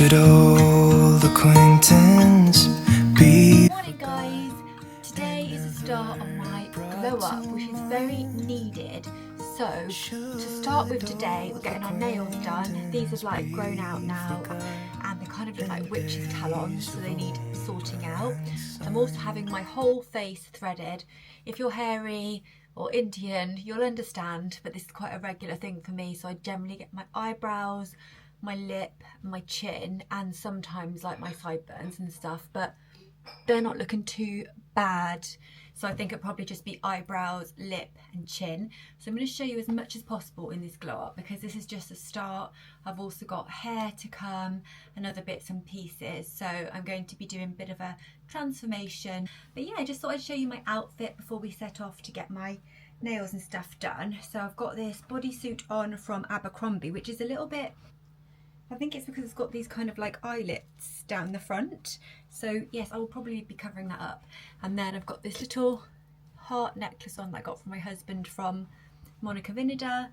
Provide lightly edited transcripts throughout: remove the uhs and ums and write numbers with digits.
Should old acquaintance be? Morning guys, today is the start of my glow up, which is very needed. So to start with today, we're getting our nails done. These are like grown out now and they kind of look like witch's talons, so they need sorting out. I'm also having my whole face threaded. If you're hairy or Indian, you'll understand, but this is quite a regular thing for me. So I generally get my eyebrows, my lip, my chin, and sometimes like my sideburns and stuff, but they're not looking too bad. So I think it'll probably just be eyebrows, lip and chin. So I'm going to show you as much as possible in this glow up because this is just a start. I've also got hair to come and other bits and pieces. So I'm going to be doing a bit of a transformation. But yeah, I just thought I'd show you my outfit before we set off to get my nails and stuff done. So I've got this bodysuit on from Abercrombie, which is a little bit, I think it's because it's got these kind of like eyelets down the front. So yes, I will probably be covering that up. And then I've got this little heart necklace on that I got from my husband from Monica Vinader.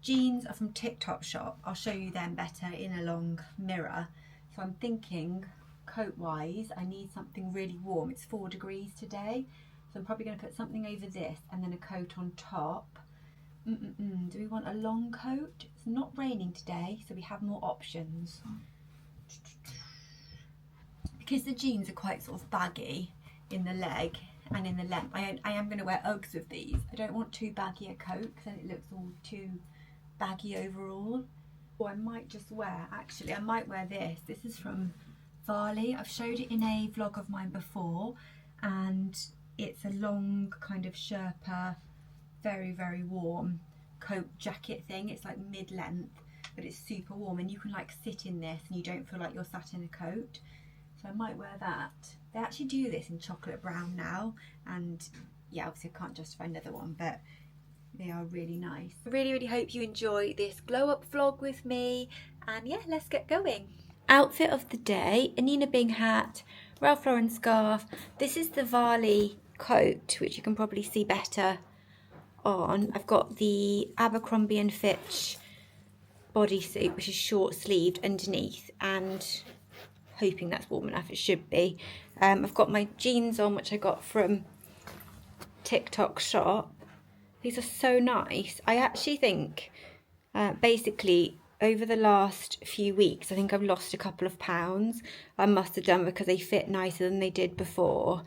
Jeans are from TikTok shop. I'll show you them better in a long mirror. So I'm thinking coat wise, I need something really warm. It's 4 degrees today. So I'm probably going to put something over this and then a coat on top. Do we want a long coat? It's not raining today, so we have more options. Because the jeans are quite sort of baggy in the leg and in the length, I am going to wear Uggs with these. I don't want too baggy a coat because then it looks all too baggy overall. Or I might just wear, actually I might wear this. This is from Varley. I've showed it in a vlog of mine before, and it's a long kind of Sherpa, very warm coat jacket thing. It's like mid-length, but it's super warm and you can like sit in this and you don't feel like you're sat in a coat. So I might wear that. They actually do this in chocolate brown now, and yeah, obviously I can't justify another one, but they are really nice. I really hope you enjoy this glow up vlog with me, and yeah, let's get going. Outfit of the day: a Nina Bing hat, Ralph Lauren scarf. This is the Varley coat, which you can probably see better on. I've got the Abercrombie & Fitch bodysuit, which is short sleeved underneath, and hoping that's warm enough. It should be. I've got my jeans on, which I got from TikTok shop. These are so nice. I actually think basically over the last few weeks I think I've lost a couple of pounds. I must have done, because they fit nicer than they did before.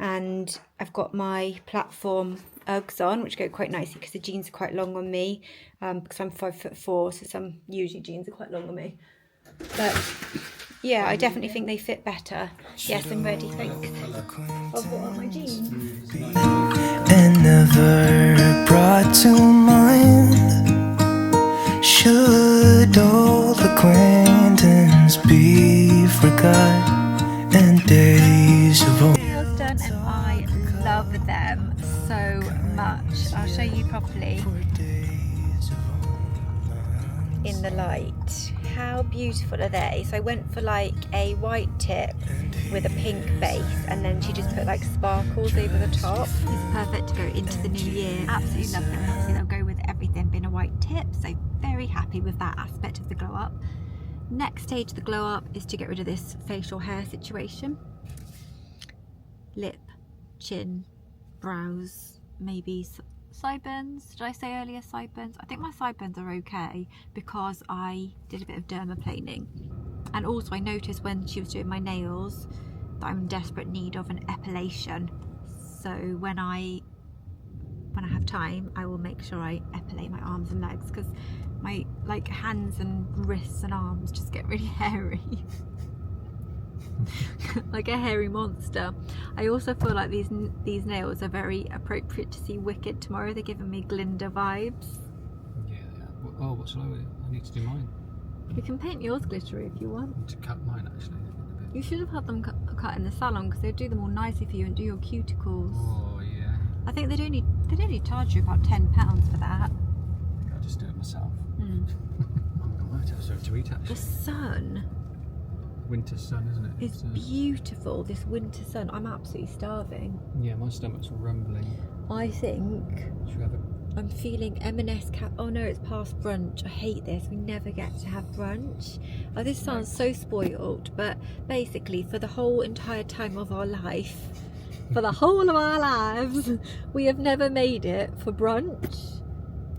And I've got my platform Uggs on, which go quite nicely because the jeans are quite long on me, because I'm 5'4", so some usually jeans are quite long on me. But yeah, I definitely think they fit better. Yes, I'm ready, thanks. I've got on my jeans. And never brought to mind. Should old acquaintance be forgot and days of old? Nails done, and I love them so much. I'll show you properly in the light. How beautiful are they? So I went for like a white tip with a pink base, and then she just put like sparkles over the top. It's perfect to go into the new year. Absolutely love them. Obviously they'll go with everything being a white tip, so very happy with that aspect of the glow up. Next stage of the glow up is to get rid of this facial hair situation. Lip, chin, brows, maybe sideburns. Did I say earlier sideburns? I think my sideburns are okay because I did a bit of dermaplaning, and also I noticed when she was doing my nails that I'm in desperate need of an epilation. So when I have time, I will make sure I epilate my arms and legs, because my like hands and wrists and arms just get really hairy. Like a hairy monster. I also feel like these nails are very appropriate to see Wicked tomorrow. They're giving me Glinda vibes. Yeah, they are. Oh, what shall I need to do mine. You can paint yours glittery if you want. I need to cut mine actually. You should have had them cut in the salon, because they do them all nicely for you and do your cuticles. Oh yeah. I think they'd only charge you about £10 for that. I think I'll just do it myself. I might have something to eat actually. The sun Winter sun, isn't it? is beautiful, this winter sun. I'm absolutely starving. Yeah, my stomach's rumbling. I think Should we have I'm feeling M&S cap. Oh no, it's past brunch. I hate this. We never get to have brunch. Oh, this sounds so spoiled, but basically for the whole entire time of our life, for the whole of our lives, we have never made it for brunch.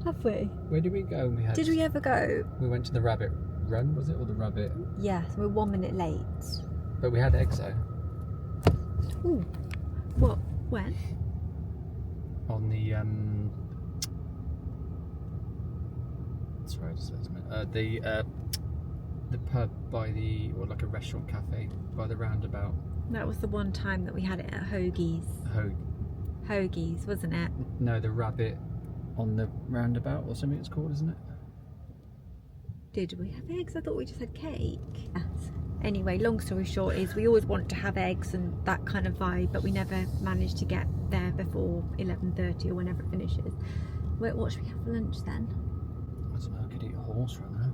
Have we? Where did we go? Did we ever go? We went to the Rabbit Run, was it? Or the Rabbit? Yes, we're 1 minute late. But we had eggs though. Ooh. What? When? On the sorry, just a minute. The pub by the, or like a restaurant cafe by the roundabout. That was the one time that we had it at Hoagie's. Hoagie's, wasn't it? No, the Rabbit on the roundabout or something it's called, isn't it? Did we have eggs? I thought we just had cake. Yes. Anyway, long story short is we always want to have eggs and that kind of vibe, but we never managed to get there before 11:30 or whenever it finishes. Wait, what should we have for lunch then? I don't know, I could eat a horse right now.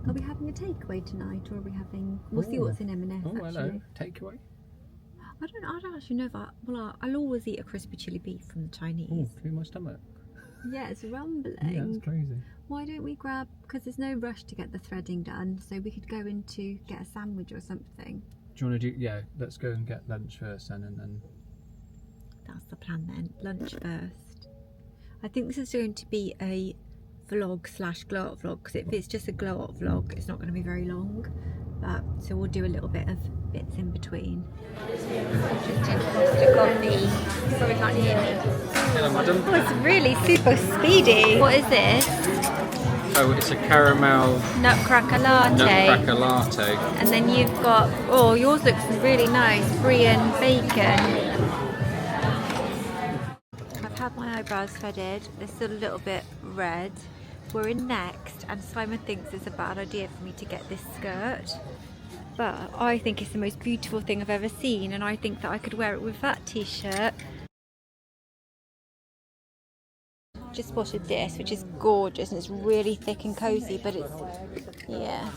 Are we having a takeaway tonight, or are we having? We'll see what's in M&S. Oh, actually. hello, takeaway. I don't actually know that. Well, I'll always eat a crispy chili beef from the Chinese. Oh, feel my stomach. Yeah, it's rumbling. Yeah, it's crazy. Why don't we grab? Because there's no rush to get the threading done, so we could go in to get a sandwich or something. Do you want to do? Yeah, let's go and get lunch first, then, and then. That's the plan then. Lunch first. I think this is going to be a vlog / glow up vlog, because if it's just a glow up vlog, it's not going to be very long. But so we'll do a little bit of bits in between. Just in Costa coffee. Sorry, can't hear me. Hello, madam. Oh, it's really super speedy. What is this? Oh, it's a caramel Nutcracker latte. nutcracker latte. And then you've got, oh, yours looks really nice, brie and bacon. I've had my eyebrows threaded. They're still a little bit red. We're in Next, and Simon thinks it's a bad idea for me to get this skirt. But I think it's the most beautiful thing I've ever seen, and I think that I could wear it with that t-shirt. Just spotted this, which is gorgeous, and it's really thick and cozy, but it's, yeah.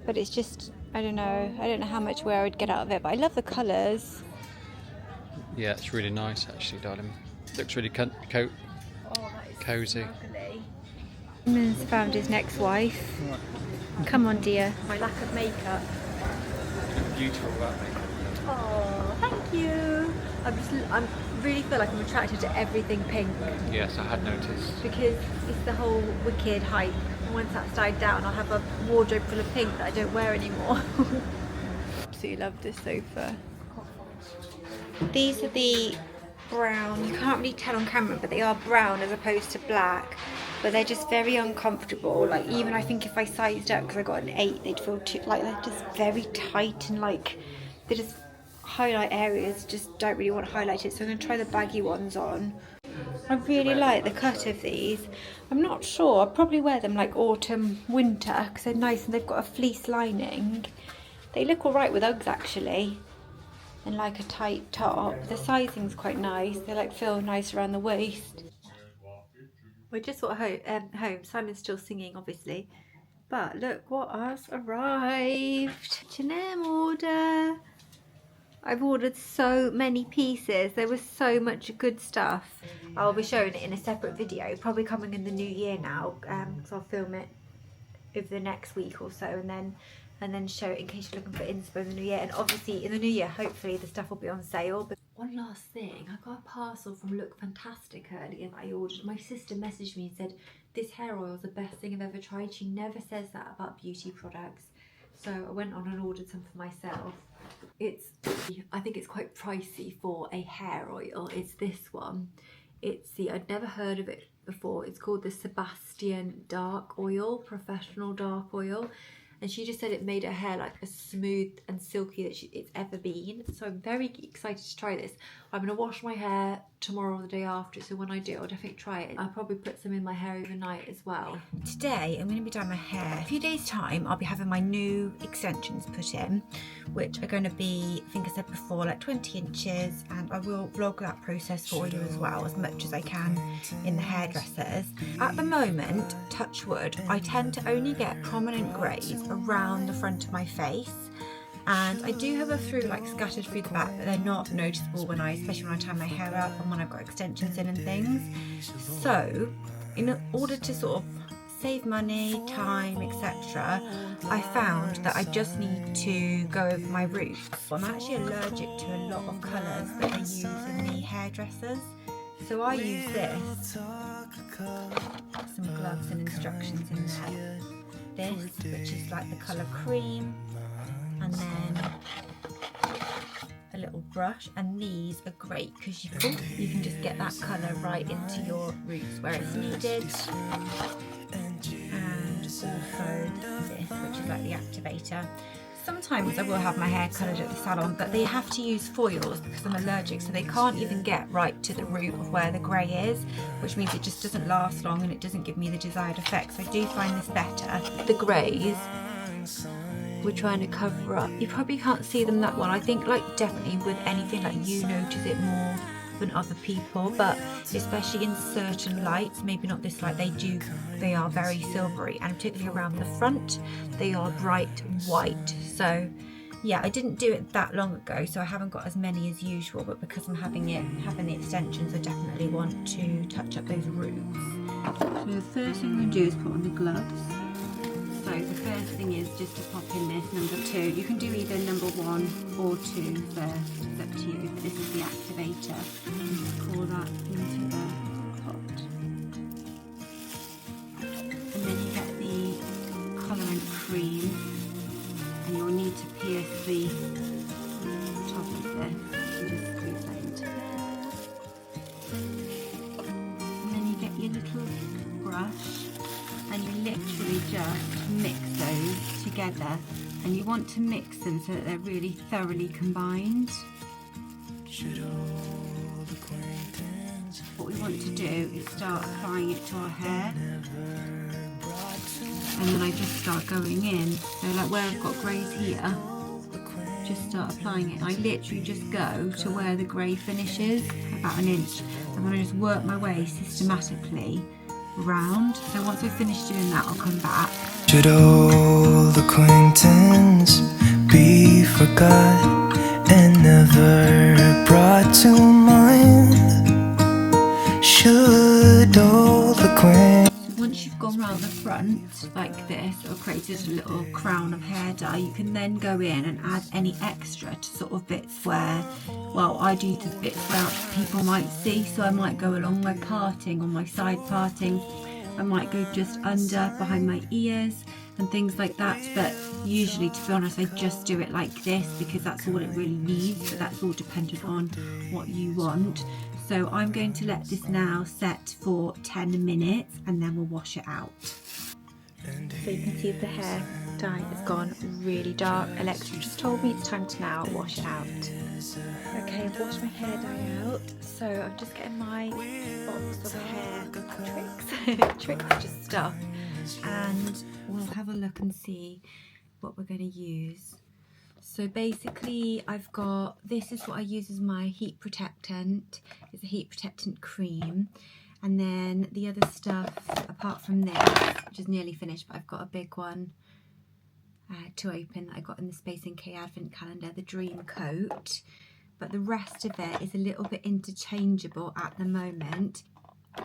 But it's just, I don't know how much wear I would get out of it, but I love the colours. Yeah, it's really nice actually, darling. Looks really cozy. Simon's found his next wife. Right. Come on, dear. My lack of makeup. Beautiful that makeup. Oh, thank you. I really feel like I'm attracted to everything pink, Yes, I had noticed. because it's the whole Wicked hype. And once that's died down, I'll have a wardrobe full of pink that I don't wear anymore. Absolutely love this sofa. These are the brown. You can't really tell on camera, but they are brown as opposed to black. But they're just very uncomfortable. Like, even I think if I sized up, because I got an 8, they'd feel too, like, they're just very tight, and like they just highlight areas, just don't really want to highlight it. So I'm going to try the baggy ones on. I really like the cut of these. I'm not sure, I'll probably wear them like autumn, winter, because they're nice and they've got a fleece lining. They look alright with Uggs actually, and like a tight top. The sizing's quite nice, they like feel nice around the waist. We're just sort of home. Simon's still singing obviously, but look what has arrived. H&M order. I've ordered so many pieces. There was so much good stuff. I'll be showing it in a separate video, probably coming in the new year now, because I'll film it over the next week or so, and then show it in case you're looking for inspo in the new year. And obviously in the new year, hopefully the stuff will be on sale. But one last thing, I got a parcel from Look Fantastic earlier that I ordered. My sister messaged me and said, this hair oil is the best thing I've ever tried. She never says that about beauty products. So I went on and ordered some for myself. I think it's quite pricey for a hair oil. It's this one. I'd never heard of it before. It's called the Sebastian Dark Oil, Professional Dark Oil. And she just said it made her hair like as smooth and silky that it's ever been. So I'm very excited to try this. I'm going to wash my hair tomorrow or the day after, so when I do, I'll definitely try it. I'll probably put some in my hair overnight as well. Today I'm going to be dyeing my hair. In a few days time I'll be having my new extensions put in, which are going to be, I think I said before, like 20 inches, and I will vlog that process for you as well, as much as I can in the hairdressers. At the moment, touch wood, I tend to only get prominent greys around the front of my face. And I do have a few like scattered through the back, but they're not noticeable when especially when I tie my hair up and when I've got extensions in and things. So in order to sort of save money, time, etc., I found that I just need to go over my roots. I'm actually allergic to a lot of colours that they use in the hairdressers, so I use this. Some gloves and instructions in there. This, which is like the colour cream, and then a little brush, and these are great because you can just get that colour right into your roots where it's needed. And also this, which is like the activator. Sometimes I will have my hair coloured at the salon, but they have to use foils because I'm allergic, so they can't even get right to the root of where the grey is, which means it just doesn't last long and it doesn't give me the desired effect. So I do find this better. The greys we're trying to cover up, you probably can't see them that well. I think like definitely with anything, like you notice it more than other people, but especially in certain lights, maybe not this light, they are very silvery, and particularly around the front they are bright white. So yeah, I didn't do it that long ago, so I haven't got as many as usual, but because I'm having the extensions, I definitely want to touch up those roots. So the first thing I'm going to do is put on the gloves. So the first thing is just to pop in this number 2. You can do either number 1 or 2 first, it's up to you, but this is the activator. And just pour that into the pot. And then you get the colourant cream, and you'll need to pierce the top of this. You just squeeze that into there. And then you get your little brush, and you literally just mix those together, and you want to mix them so that they're really thoroughly combined. What we want to do is start applying it to our hair, and then I just start going in. So like where I've got greys here, just start applying it. I literally just go to where the grey finishes, about an inch, and then I just work my way systematically round. So once I've finished doing that, I'll come back. Should old acquaintance be forgot and never brought to mind? Should old acquaintance. Once you've gone round the front like this, or created a little crown of hair dye, you can then go in and add any extra to sort of bits where, well, I do the bits where people might see. So I might go along my parting, on my side parting, I might go just under behind my ears and things like that, but usually, to be honest, I just do it like this because that's all it really needs, but that's all dependent on what you want. So I'm going to let this now set for 10 minutes and then we'll wash it out. So you can see the hair dye has gone really dark. Alexa just told me it's time to now wash it out. Okay, I've washed my hair dye out, so I'm just getting my box of hair tricks, just stuff, and we'll have a look and see what we're going to use. So basically I've got, this is what I use as my heat protectant. It's a heat protectant cream. And then the other stuff, apart from this, which is nearly finished, but I've got a big one to open that I got in the Space NK Advent Calendar, the Dream Coat. But the rest of it is a little bit interchangeable at the moment.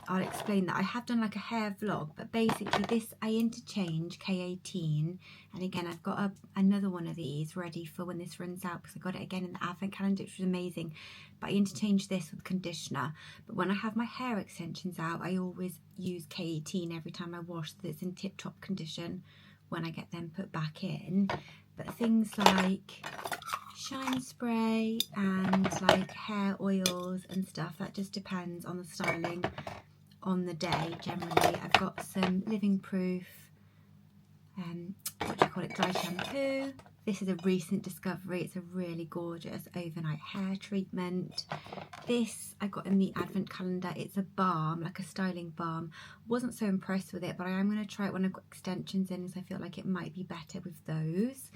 I'll explain that. I have done like a hair vlog, but basically this I interchange K18, and again I've got another one of these ready for when this runs out because I got it again in the Advent Calendar, which was amazing. But I interchange this with conditioner. But when I have my hair extensions out, I always use K18 every time I wash, so that it's in tip-top condition when I get them put back in. But things like shine spray and like hair oils and stuff, that just depends on the styling on the day. Generally I've got some living proof what do you call it, dry shampoo. This is a recent discovery. It's a really gorgeous overnight hair treatment. This I got in the Advent Calendar. It's a balm, like a styling balm. Wasn't so impressed with it, but I am going to try it when I've got extensions in, as I feel like it might be better with those.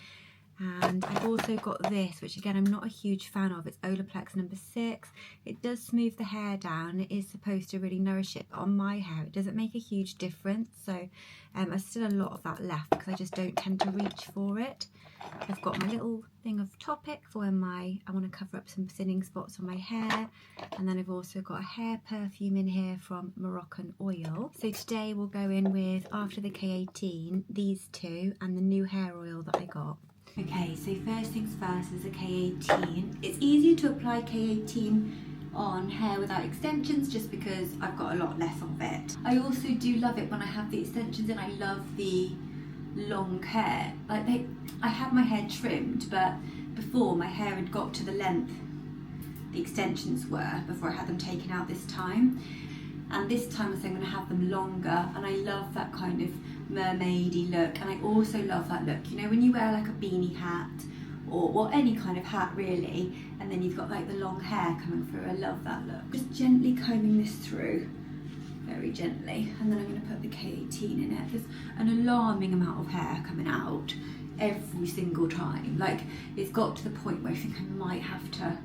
And I've also got this, which again I'm not a huge fan of. It's Olaplex number 6. It does smooth the hair down. It is supposed to really nourish it, but on my hair it doesn't make a huge difference. So there's still a lot of that left because I just don't tend to reach for it. I've got my little thing of Topic for when I want to cover up some thinning spots on my hair. And then I've also got a hair perfume in here from Moroccan Oil. So today we'll go in with, after the K18, these two and the new hair oil that I got. Okay, so first things first is a K18. It's easier to apply K18 on hair without extensions just because I've got a lot less of it. I also do love it when I have the extensions in. I love the long hair. Like I had my hair trimmed, but before my hair had got to the length the extensions were before I had them taken out this time. And this time I'm going to have them longer, and I love that kind of mermaidy look. And I also love that look, you know, when you wear like a beanie hat or any kind of hat really, and then you've got like the long hair coming through. I love that look. Just gently combing this through, very gently, and then I'm going to put the K18 in it. There's an alarming amount of hair coming out every single time. Like, it's got to the point where I think I might have to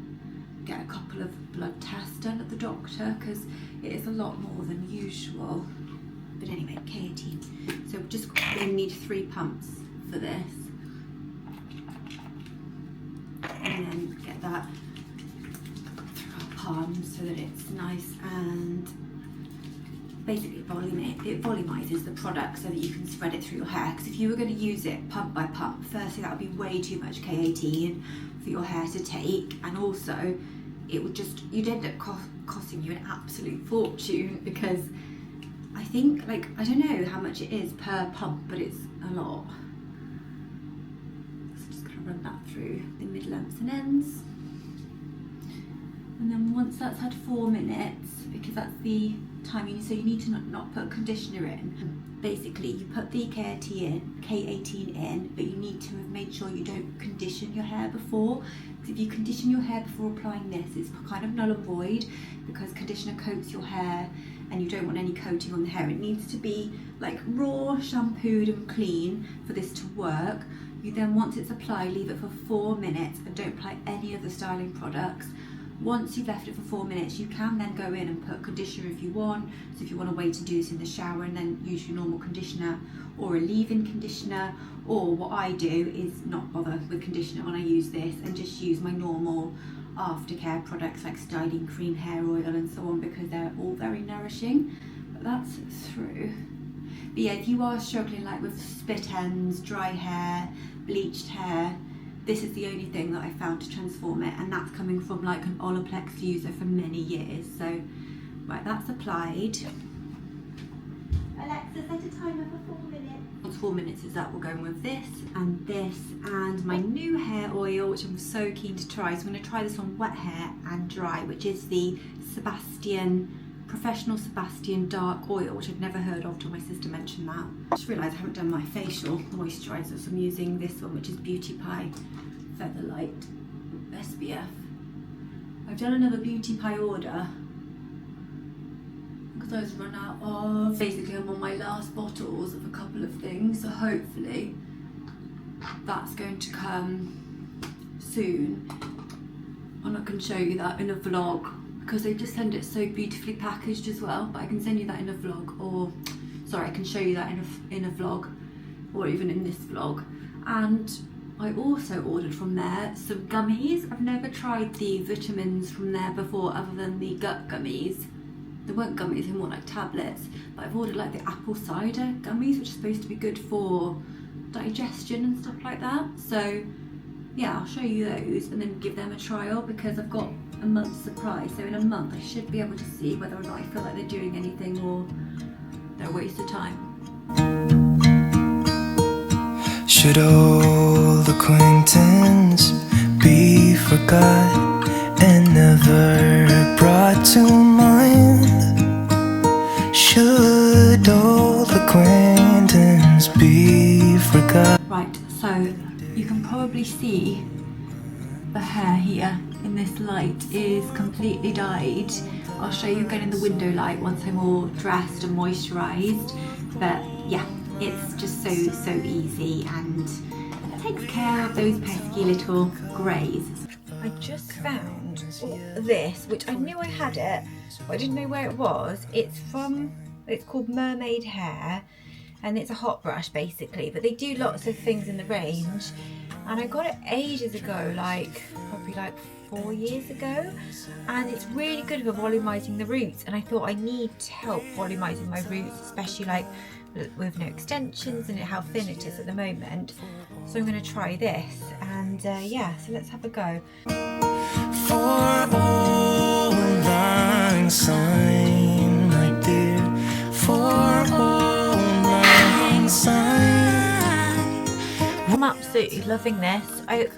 get a couple of blood tests done at the doctor because it is a lot more than usual. But anyway, K18. So we're just going to need 3 pumps for this, and then get that through our palms so that it's nice and basically it volumizes the product so that you can spread it through your hair. Because if you were going to use it pump by pump, firstly that would be way too much K18 for your hair to take, and also it would just, you'd end up costing you an absolute fortune, because I think, like, I don't know how much it is per pump, but it's a lot. So just going to run that through the mid-lengths and ends. And then once that's had 4 minutes, because that's the time, so you need to not put conditioner in. Basically, you put the K18 in, but you need to have made sure you don't condition your hair before. Because if you condition your hair before applying this, it's kind of null and void, because conditioner coats your hair and you don't want any coating on the hair. It needs to be like raw, shampooed and clean for this to work. You then, once it's applied, leave it for 4 minutes and don't apply any other styling products. Once you've left it for 4 minutes, you can then go in and put conditioner if you want. So if you want to wait to do this in the shower and then use your normal conditioner or a leave-in conditioner, or what I do is not bother with conditioner when I use this and just use my normal aftercare products like styling cream, hair oil and so on, because they're all very nourishing. But that's through. But yeah, if you are struggling like with split ends, dry hair, bleached hair, this is the only thing that I found to transform it, and that's coming from like an Olaplex user for many years. So, right, that's applied. Alexa, set a timer for 4 minutes. Once 4 minutes is up, we'll go in with this and my new hair oil, which I'm so keen to try. So I'm going to try this on wet hair and dry, which is the Professional Sebastian Dark Oil, which I'd never heard of till my sister mentioned that. I just realised I haven't done my facial moisturiser, so I'm using this one, which is Beauty Pie Featherlight SPF. I've done another Beauty Pie order because I was run out of, basically I'm on my last bottles of a couple of things, so hopefully that's going to come soon. I'm not going to show you that in a vlog because they just send it so beautifully packaged as well, but I can send you that in a vlog, or sorry, I can show you that in a vlog, or even in this vlog. And I also ordered from there some gummies. I've never tried the vitamins from there before other than the gut gummies. They weren't gummies, they're more like tablets, but I've ordered like the apple cider gummies, which is supposed to be good for digestion and stuff like that. So yeah, I'll show you those and then give them a trial, because I've got a month's supply, so in a month I should be able to see whether or not I feel like they're doing anything or they're a waste of time. Should old acquaintance be forgot and never brought to mind? Should old acquaintance be forgot? Right, so you can probably see the hair here in this light is completely dyed. I'll show you again in the window light once I'm all dressed and moisturised. But yeah, it's just so easy, and takes care of those pesky little greys. I just found this, which I knew I had it, but I didn't know where it was. It's called Mermaid Hair, and it's a hot brush basically, but they do lots of things in the range. And I got it ages ago, probably 4 years ago, and it's really good for volumizing the roots, and I thought I need help volumizing my roots, especially with no extensions and how thin it is at the moment. So I'm going to try this, and yeah, so let's have a go. For all lang syne, my dear, for all lang syne. I'm absolutely loving this. I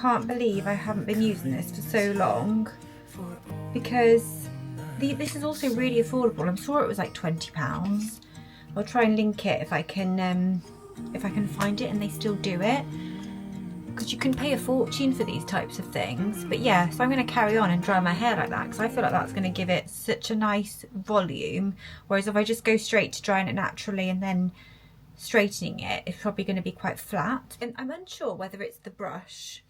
can't believe I haven't been using this for so long, because this is also really affordable. I'm sure it was like £20. I'll try and link it if I can find it, and they still do it, because you can pay a fortune for these types of things. But yeah, so I'm going to carry on and dry my hair like that, because I feel like that's going to give it such a nice volume, whereas if I just go straight to drying it naturally and then straightening it, it's probably going to be quite flat. And I'm unsure whether it's the brush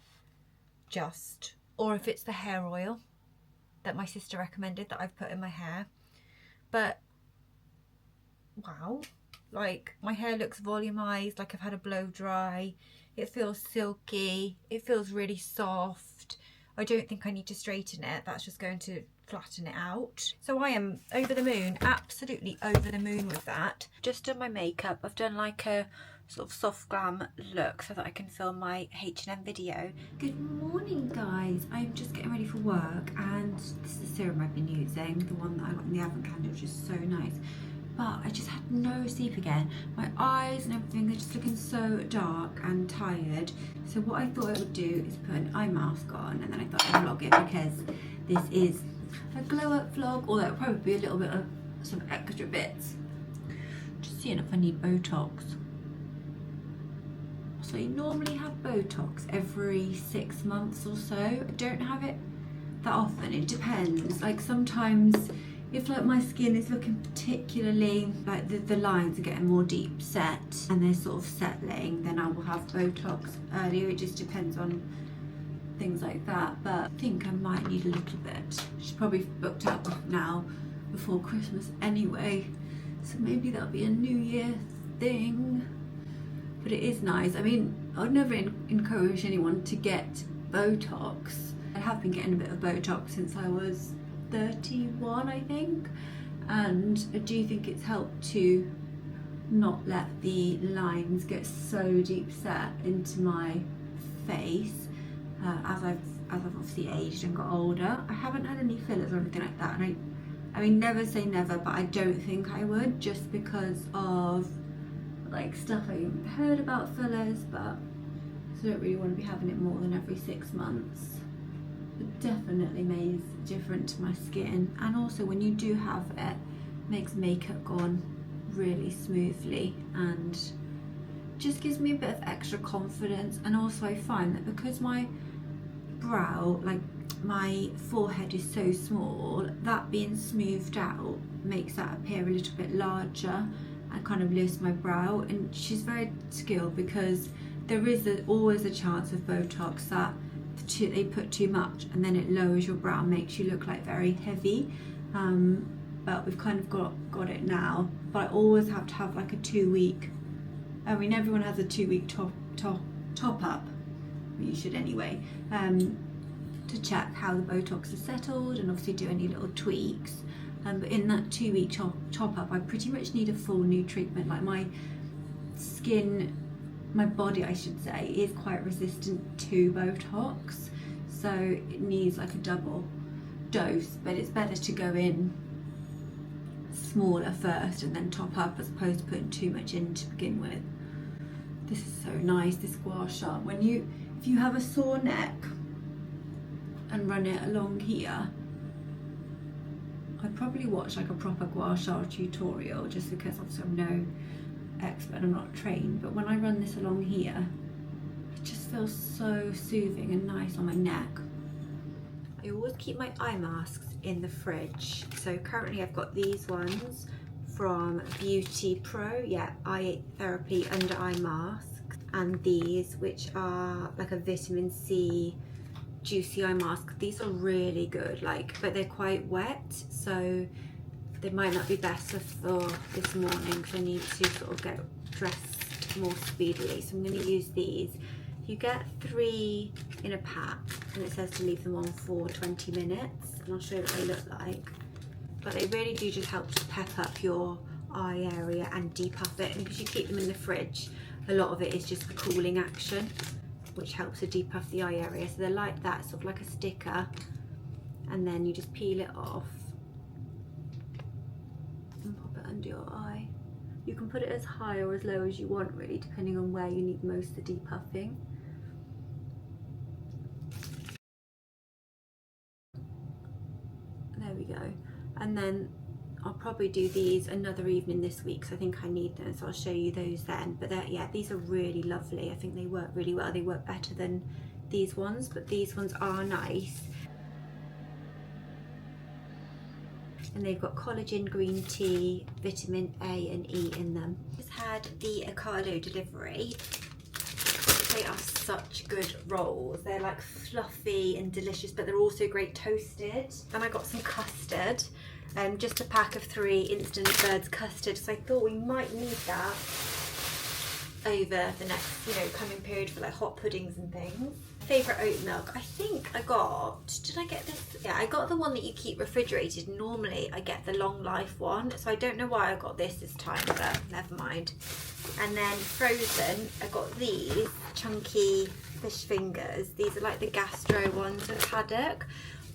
or if it's the hair oil that my sister recommended that I've put in my hair. But wow, like my hair looks volumized, like I've had a blow dry. It feels silky, it feels really soft. I don't think I need to straighten it, that's just going to flatten it out. So I am over the moon, absolutely over the moon with that. Just done my makeup. I've done like a sort of soft glam look so that I can film my H&M video. Good morning guys, I'm just getting ready for work, and this is the serum I've been using, the one that I got in the Advent calendar, which is so nice. But I just had no sleep again. My eyes and everything, they're just looking so dark and tired. So what I thought I would do is put an eye mask on, and then I thought I'd vlog it, because this is a glow up vlog, although it'll probably be a little bit of some extra bits. Just seeing if I need Botox. So I normally have Botox every 6 months or so. I don't have it that often, it depends. Like sometimes if like my skin is looking particularly like the lines are getting more deep set and they're sort of settling, then I will have Botox earlier. It just depends on things like that, but I think I might need a little bit. She's probably booked out now before Christmas anyway, so maybe that'll be a New Year thing. But it is nice. I mean, I would never encourage anyone to get Botox. I have been getting a bit of Botox since I was 31, I think, and I do think it's helped to not let the lines get so deep set into my face as I've obviously aged and got older. I haven't had any fillers or anything like that, and I mean, never say never, but I don't think I would, just because of like stuff I heard about fillers, but I don't really want to be having it more than every 6 months. It definitely makes a difference to my skin, and also when you do have it, makes makeup go on really smoothly and just gives me a bit of extra confidence. And also I find that because my brow, like my forehead is so small, that being smoothed out makes that appear a little bit larger and kind of lifts my brow. And she's very skilled, because there is always a chance of Botox that they put too much and then it lowers your brow, makes you look like very heavy, but we've kind of got it now. But I always have to have like a 2-week, I mean everyone has a 2-week top up, you should anyway, to check how the Botox is settled and obviously do any little tweaks. But in that 2-week top up, I pretty much need a full new treatment. Like my skin, my body I should say, is quite resistant to Botox, so it needs like a double dose. But it's better to go in smaller first and then top up, as opposed to putting too much in to begin with. This is so nice, this gua sha. If you have a sore neck and run it along here, I'd probably watch like a proper gua sha tutorial, just because obviously I'm no expert, I'm not trained, but when I run this along here, it just feels so soothing and nice on my neck. I always keep my eye masks in the fridge, so currently I've got these ones from Beauty Pro, yeah, eye therapy under eye mask. and these, which are like a vitamin C juicy eye mask. These are really good, like, but they're quite wet, so they might not be better for this morning because I need to sort of get dressed more speedily. So I'm going to use these. You get 3 in a pack, and it says to leave them on for 20 minutes, and I'll show you what they look like. But they really do just help to pep up your eye area and depuff it, and because you keep them in the fridge, a lot of it is just the cooling action, which helps to depuff the eye area. So they're like that, sort of like a sticker, and then you just peel it off and pop it under your eye. You can put it as high or as low as you want, really, depending on where you need most of the depuffing. There we go. And then I'll probably do these another evening this week, so I think I need them, so I'll show you those then. But yeah, these are really lovely. I think they work really well. They work better than these ones, but these ones are nice. And they've got collagen, green tea, vitamin A and E in them. Just had the Ocado delivery. They are such good rolls. They're like fluffy and delicious, but they're also great toasted. And I got some custard, just a pack of 3 instant birds custard. So I thought we might need that over the next, coming period for like hot puddings and things. Favourite oat milk, I think I got, did I get this? Yeah, I got the one that you keep refrigerated. Normally I get the long life one, so I don't know why I got this time, but never mind. And then frozen, I got these chunky fish fingers. These are like the gastro ones with haddock.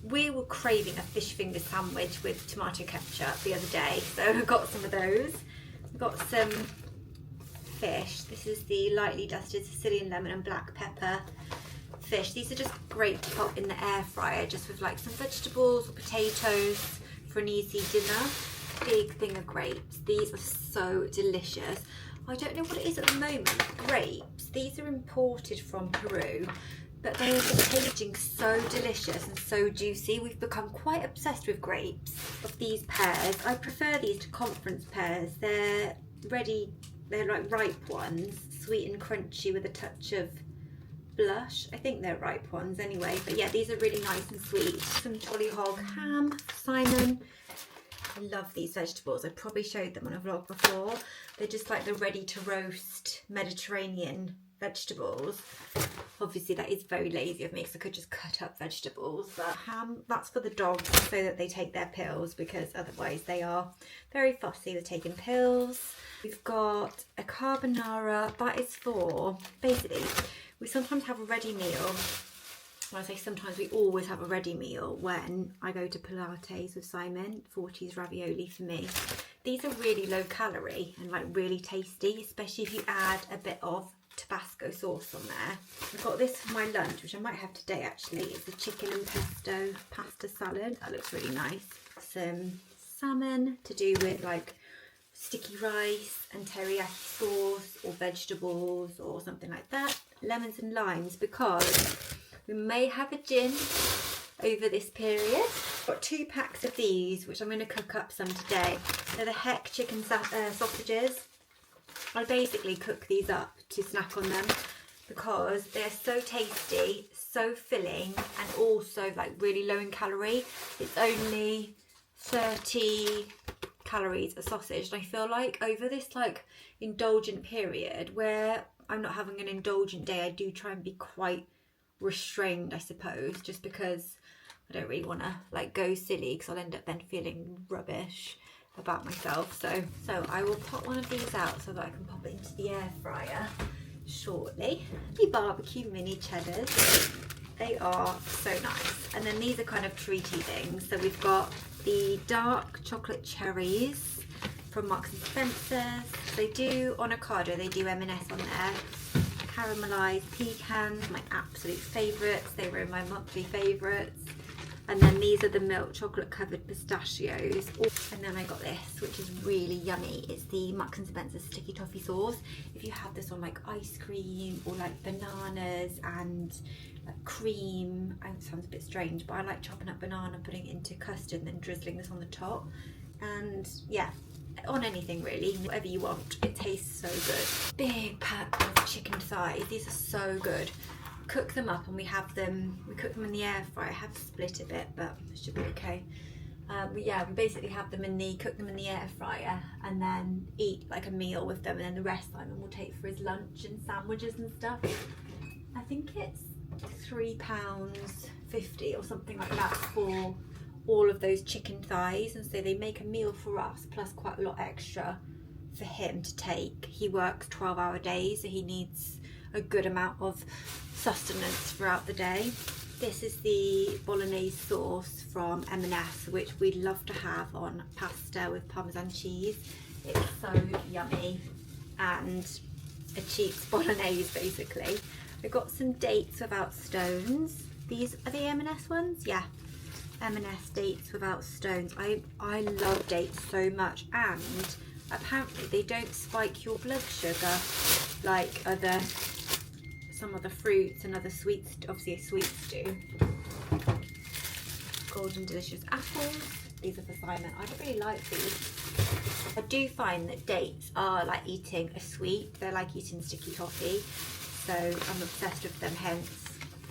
We were craving a fish finger sandwich with tomato ketchup the other day, so I got some of those. I got some fish. This is the lightly dusted Sicilian lemon and black pepper fish. These are just great to pop in the air fryer, just with like some vegetables or potatoes for an easy dinner. Big thing of grapes. These are so delicious. I don't know what it is at the moment. Grapes. These are imported from Peru, but they are just tasting so delicious and so juicy. We've become quite obsessed with grapes. Of these pears, I prefer these to conference pears. They're ready. They're like ripe ones, sweet and crunchy with a touch of blush. I think they're ripe ones anyway, but yeah, these are really nice and sweet. Some Tollyhog ham, Simon. I love these vegetables. I probably showed them on a vlog before. They're just like the ready to roast Mediterranean vegetables. Obviously that is very lazy of me because I could just cut up vegetables, but ham, that's for the dogs so that they take their pills, because otherwise they are very fussy with taking pills. We've got a carbonara. That is for, basically, we sometimes have a ready meal. When I say sometimes, we always have a ready meal when I go to Pilates with Simon. 40s ravioli for me. These are really low calorie and like really tasty, especially if you add a bit of Tabasco sauce on there. I've got this for my lunch, which I might have today actually. It's a chicken and pesto pasta salad. That looks really nice. Some salmon to do with like sticky rice and teriyaki sauce or vegetables or something like that. Lemons and limes, because we may have a gin over this period. Got 2 packs of these, which I'm going to cook up some today. They're the Heck chicken sausages. I basically cook these up to snack on them because they're so tasty, so filling, and also like really low in calorie. It's only 30 calories a sausage, and I feel like over this like indulgent period where I'm not having an indulgent day, I do try and be quite restrained, I suppose, just because I don't really want to like go silly, because I'll end up then feeling rubbish about myself. So I will pop one of these out so that I can pop it into the air fryer shortly. The barbecue mini cheddars, they are so nice. And then these are kind of treaty things. So we've got the dark chocolate cherries from Marks and Spencer's. They do on Ocado, they do M&S on there. Caramelized pecans, my absolute favourites. They were in my monthly favourites. And then these are the milk chocolate covered pistachios. And then I got this, which is really yummy. It's the Marks and Spencer sticky toffee sauce. If you have this on like ice cream or like bananas and like cream, it sounds a bit strange, but I like chopping up banana, putting it into custard and then drizzling this on the top. And yeah, on anything really, whatever you want. It tastes so good. Big pack of chicken thighs. These are so good. Cook them up and we cook them in the air fryer. I have to split a bit, but it should be okay. But yeah, we basically cook them in the air fryer and then eat like a meal with them, and then the rest Simon will take for his lunch and sandwiches and stuff. I think it's £3.50 or something like that for all of those chicken thighs, and so they make a meal for us plus quite a lot extra for him to take. He works 12-hour days, so he needs a good amount of sustenance throughout the day. This is the bolognese sauce from M&S, which we'd love to have on pasta with Parmesan cheese. It's so yummy and a cheap bolognese basically. We've got some dates without stones. These are the M&S ones? Yeah, M&S dates without stones. I love dates so much, and apparently they don't spike your blood sugar like some other fruits and other sweets, obviously sweets do. Golden delicious apples. These are for Simon. I don't really like these. I do find that dates are like eating a sweet. They're like eating sticky toffee. So I'm obsessed with them, hence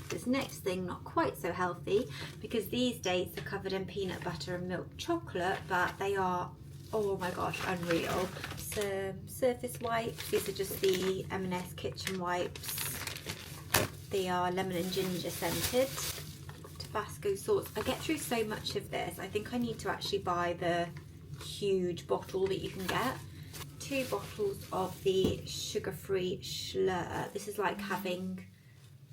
this next thing, not quite so healthy, because these dates are covered in peanut butter and milk chocolate, but they are, oh my gosh, unreal. Some surface wipes. These are just the M&S kitchen wipes. They are lemon and ginger scented. Tabasco sauce. I get through so much of this. I think I need to actually buy the huge bottle that you can get. 2 bottles of the sugar-free Schlur. This is like having,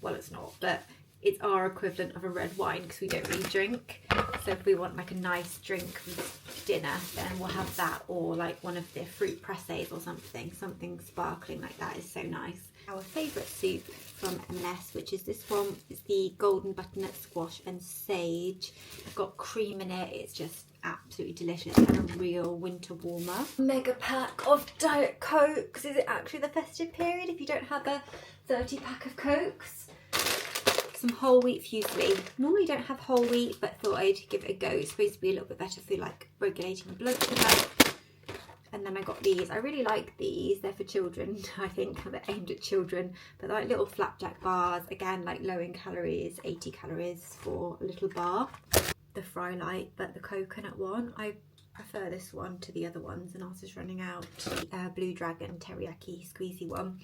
well, it's not, but it's our equivalent of a red wine because we don't really drink. So if we want like a nice drink with dinner, then we'll have that, or like one of the fruit presses or something sparkling like that is so nice. Our favourite soup from M&S, which is this one, is the golden butternut squash and sage. It's got cream in it. It's just absolutely delicious and a real winter warmer. Mega pack of Diet Cokes. Is it actually the festive period if you don't have a 30 pack of Cokes? Some whole wheat fusilli. Normally don't have whole wheat, but thought I'd give it a go. It's supposed to be a little bit better for like regulating blood sugar. And then I got these. I really like these. They're for children, I think. They're aimed at children. But they're like little flapjack bars. Again, like low in calories, 80 calories for a little bar. The Fry Light, but the coconut one. I prefer this one to the other ones, and I was just running out. Blue Dragon teriyaki squeezy one.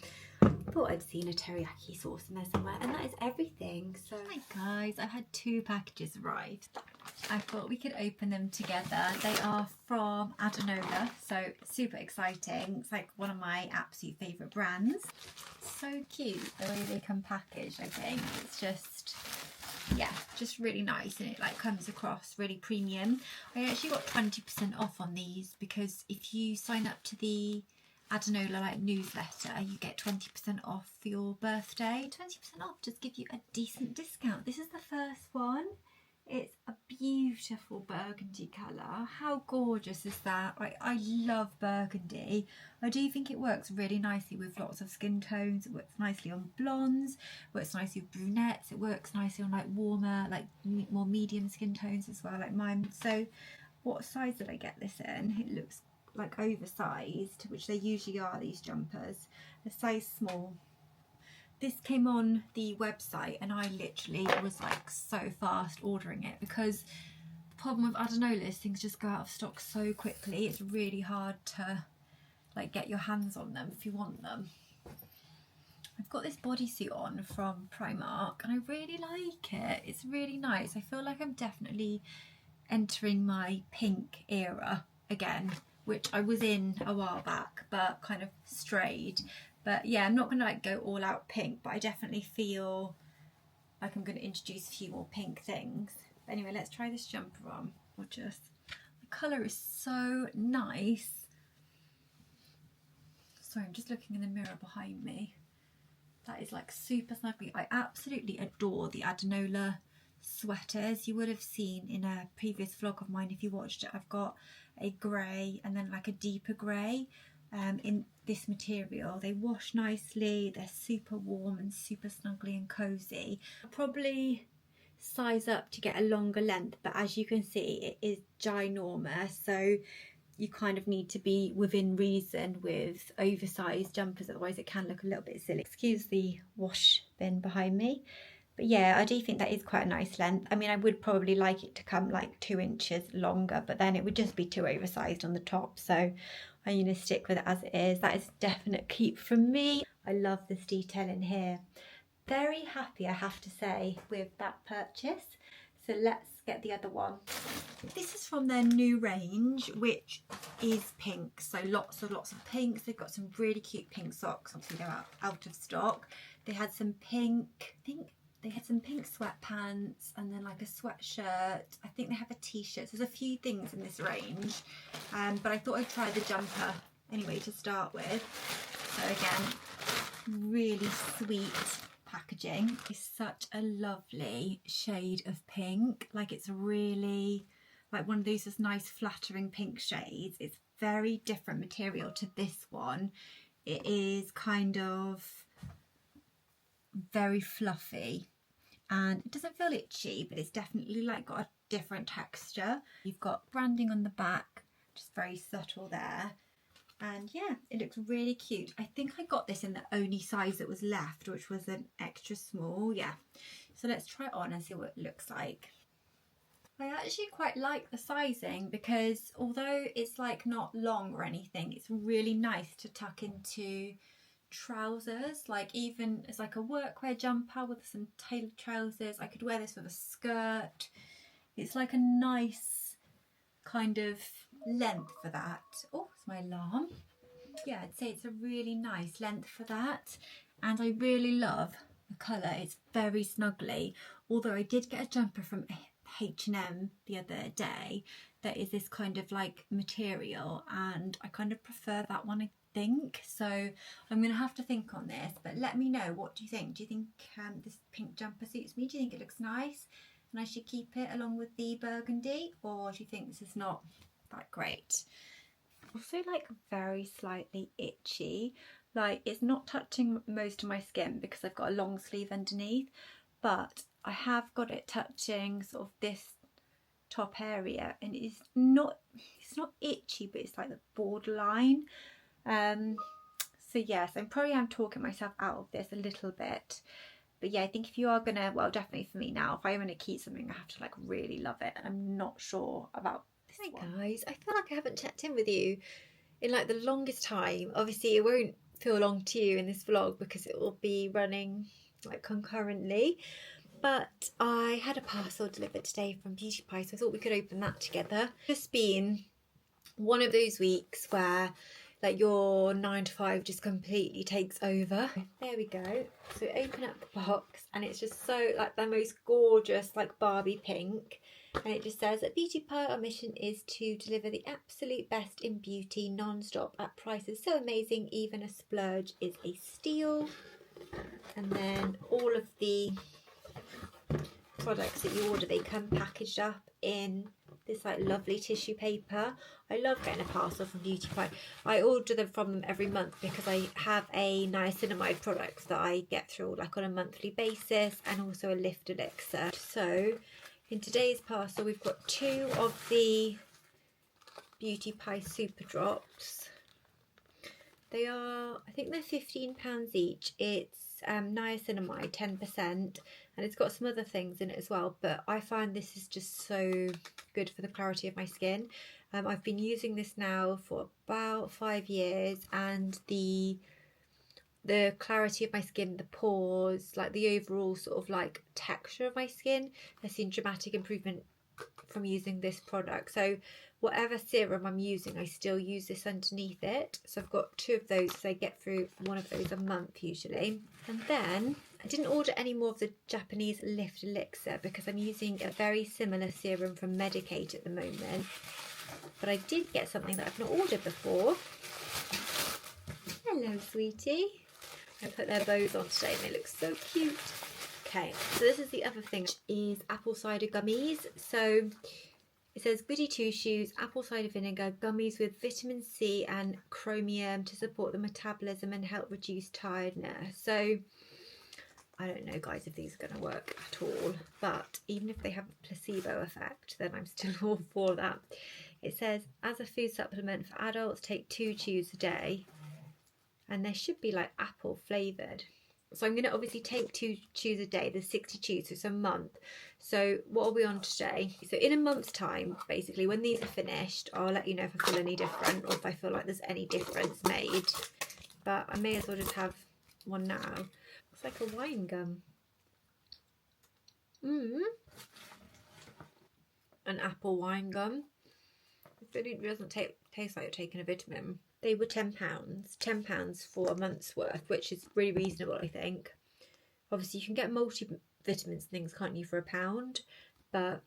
Thought I'd seen a teriyaki sauce in there somewhere, and that is everything. So hi guys, I've had 2 packages arrive. I thought we could open them together. They are from Adanola, so super exciting. It's like one of my absolute favourite brands. So cute the way they come packaged. I think it's just, yeah, just really nice, and it like comes across really premium. I actually got 20% off on these because if you sign up to the Adanola like newsletter, you get 20% off for your birthday. 20% off, just give you a decent discount. This is the first one. It's a beautiful burgundy colour. How gorgeous is that? I love burgundy. I do think it works really nicely with lots of skin tones. It works nicely on blondes, it works nicely with brunettes, it works nicely on like warmer, like more medium skin tones as well, like mine. So what size did I get this in? It looks like oversized, which they usually are, these jumpers. A size small. This came on the website and I literally was like so fast ordering it, because the problem with Adanola is things just go out of stock so quickly. It's really hard to like get your hands on them if you want them. I've got this bodysuit on from Primark and I really like it. It's really nice. I feel like I'm definitely entering my pink era again, which I was in a while back but kind of strayed. But yeah, I'm not going to like go all out pink, but I definitely feel like I'm going to introduce a few more pink things. But anyway, let's try this jumper on. Gorgeous. The colour is so nice. Sorry, I'm just looking in the mirror behind me. That is like super snuggly. I absolutely adore the Adanola sweaters. You would have seen in a previous vlog of mine if you watched it. I've got a grey and then like a deeper grey in this material. They wash nicely, they're super warm and super snuggly and cozy. I'll probably size up to get a longer length, but as you can see it is ginormous, so you kind of need to be within reason with oversized jumpers, otherwise it can look a little bit silly. Excuse the wash bin behind me. But yeah, I do think that is quite a nice length. I mean, I would probably like it to come like 2 inches longer, but then it would just be too oversized on the top. So I'm going to stick with it as it is. That is a definite keep from me. I love this detail in here. Very happy, I have to say, with that purchase. So let's get the other one. This is from their new range, which is pink. So lots of pinks. They've got some really cute pink socks. Obviously they're out of stock. They had some pink, I think they had some pink sweatpants and then like a sweatshirt. I think they have a t-shirt. So there's a few things in this range. But I thought I'd try the jumper anyway to start with. So again, really sweet packaging. Is such a lovely shade of pink. Like it's really like one of those just nice flattering pink shades. It's very different material to this one. It is kind of very fluffy and it doesn't feel itchy, but it's definitely like got a different texture. You've got branding on the back, just very subtle there. And yeah, it looks really cute. I think I got this in the only size that was left, which was an extra small. Yeah, so let's try it on and see what it looks like. I actually quite like the sizing because although it's like not long or anything, it's really nice to tuck into trousers. Like even as like a workwear jumper with some tailored trousers. I could wear this with a skirt. It's like a nice kind of length for that. Oh, it's my alarm. Yeah, I'd say it's a really nice length for that. And I really love the colour. It's very snuggly. Although I did get a jumper from H&M the other day that is this kind of like material, and I kind of prefer that one, I think. So I'm going to have to think on this, but let me know, what do you think? Do you think this pink jumper suits me? Do you think it looks nice and I should keep it along with the burgundy, or do you think this is not that great? Also like very slightly itchy, like it's not touching most of my skin because I've got a long sleeve underneath, but I have got it touching sort of this top area, and it's not itchy, but it's like the borderline. So yes, I probably am talking myself out of this a little bit, but yeah, I think if you are gonna, well, definitely for me now, if I'm gonna keep something, I have to like really love it, and I'm not sure about this one. Hi guys, I feel like I haven't checked in with you in like the longest time. Obviously it won't feel long to you in this vlog because it will be running like concurrently, but I had a parcel delivered today from Beauty Pie, so I thought we could open that together. Just been one of those weeks where like your 9 to 5 just completely takes over. There we go. So open up the box and it's just so like the most gorgeous like Barbie pink, and it just says that Beauty Pie, our mission is to deliver the absolute best in beauty non-stop at prices so amazing even a splurge is a steal. And then all of the products that you order, they come packaged up in this like lovely tissue paper. I love getting a parcel from Beauty Pie. I order them from them every month because I have a niacinamide product that I get through like on a monthly basis, and also a lift elixir. So in today's parcel we've got 2 of the Beauty Pie Super Drops. They are, I think they're £15 each. It's niacinamide 10%, and it's got some other things in it as well, but I find this is just so good for the clarity of my skin. I've been using this now for about 5 years, and the clarity of my skin, the pores, like the overall sort of like texture of my skin has seen dramatic improvement from using this product. So whatever serum I'm using, I still use this underneath it. So I've got 2 of those, so I get through one of those a month usually. And then I didn't order any more of the Japanese Lift Elixir because I'm using a very similar serum from Medicate at the moment. But I did get something that I've not ordered before. Hello, sweetie. I put their bows on today and they look so cute. Okay, so this is the other thing, which is apple cider gummies. So it says goody two shoes, apple cider vinegar, gummies with vitamin C and chromium to support the metabolism and help reduce tiredness. So I don't know, guys, if these are going to work at all, but even if they have a placebo effect, then I'm still all for that. It says, as a food supplement for adults, take 2 chews a day. And they should be like apple flavoured. So I'm going to obviously take 2 chews a day. There's 60 chews, so it's a month. So what are we on today? So in a month's time, basically, when these are finished, I'll let you know if I feel any different or if I feel like there's any difference made. But I may as well just have one now. Looks like a wine gum. An apple wine gum. It really doesn't taste like you're taking a vitamin. They were £10. £10 for a month's worth, which is really reasonable, I think. Obviously, you can get multivitamins and things, can't you, for £1? But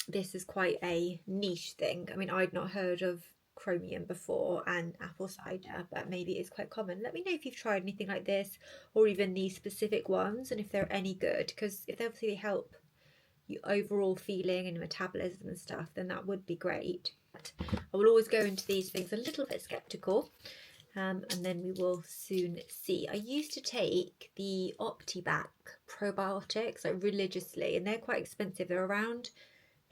this is quite a niche thing. I mean, I'd not heard of chromium before and apple cider, but maybe it's quite common. Let me know if you've tried anything like this or even these specific ones and if they're any good, because if they obviously help your overall feeling and metabolism and stuff, then that would be great. I will always go into these things a little bit skeptical, and then we will soon see. I used to take the OptiBac probiotics like religiously, and they're quite expensive. They're around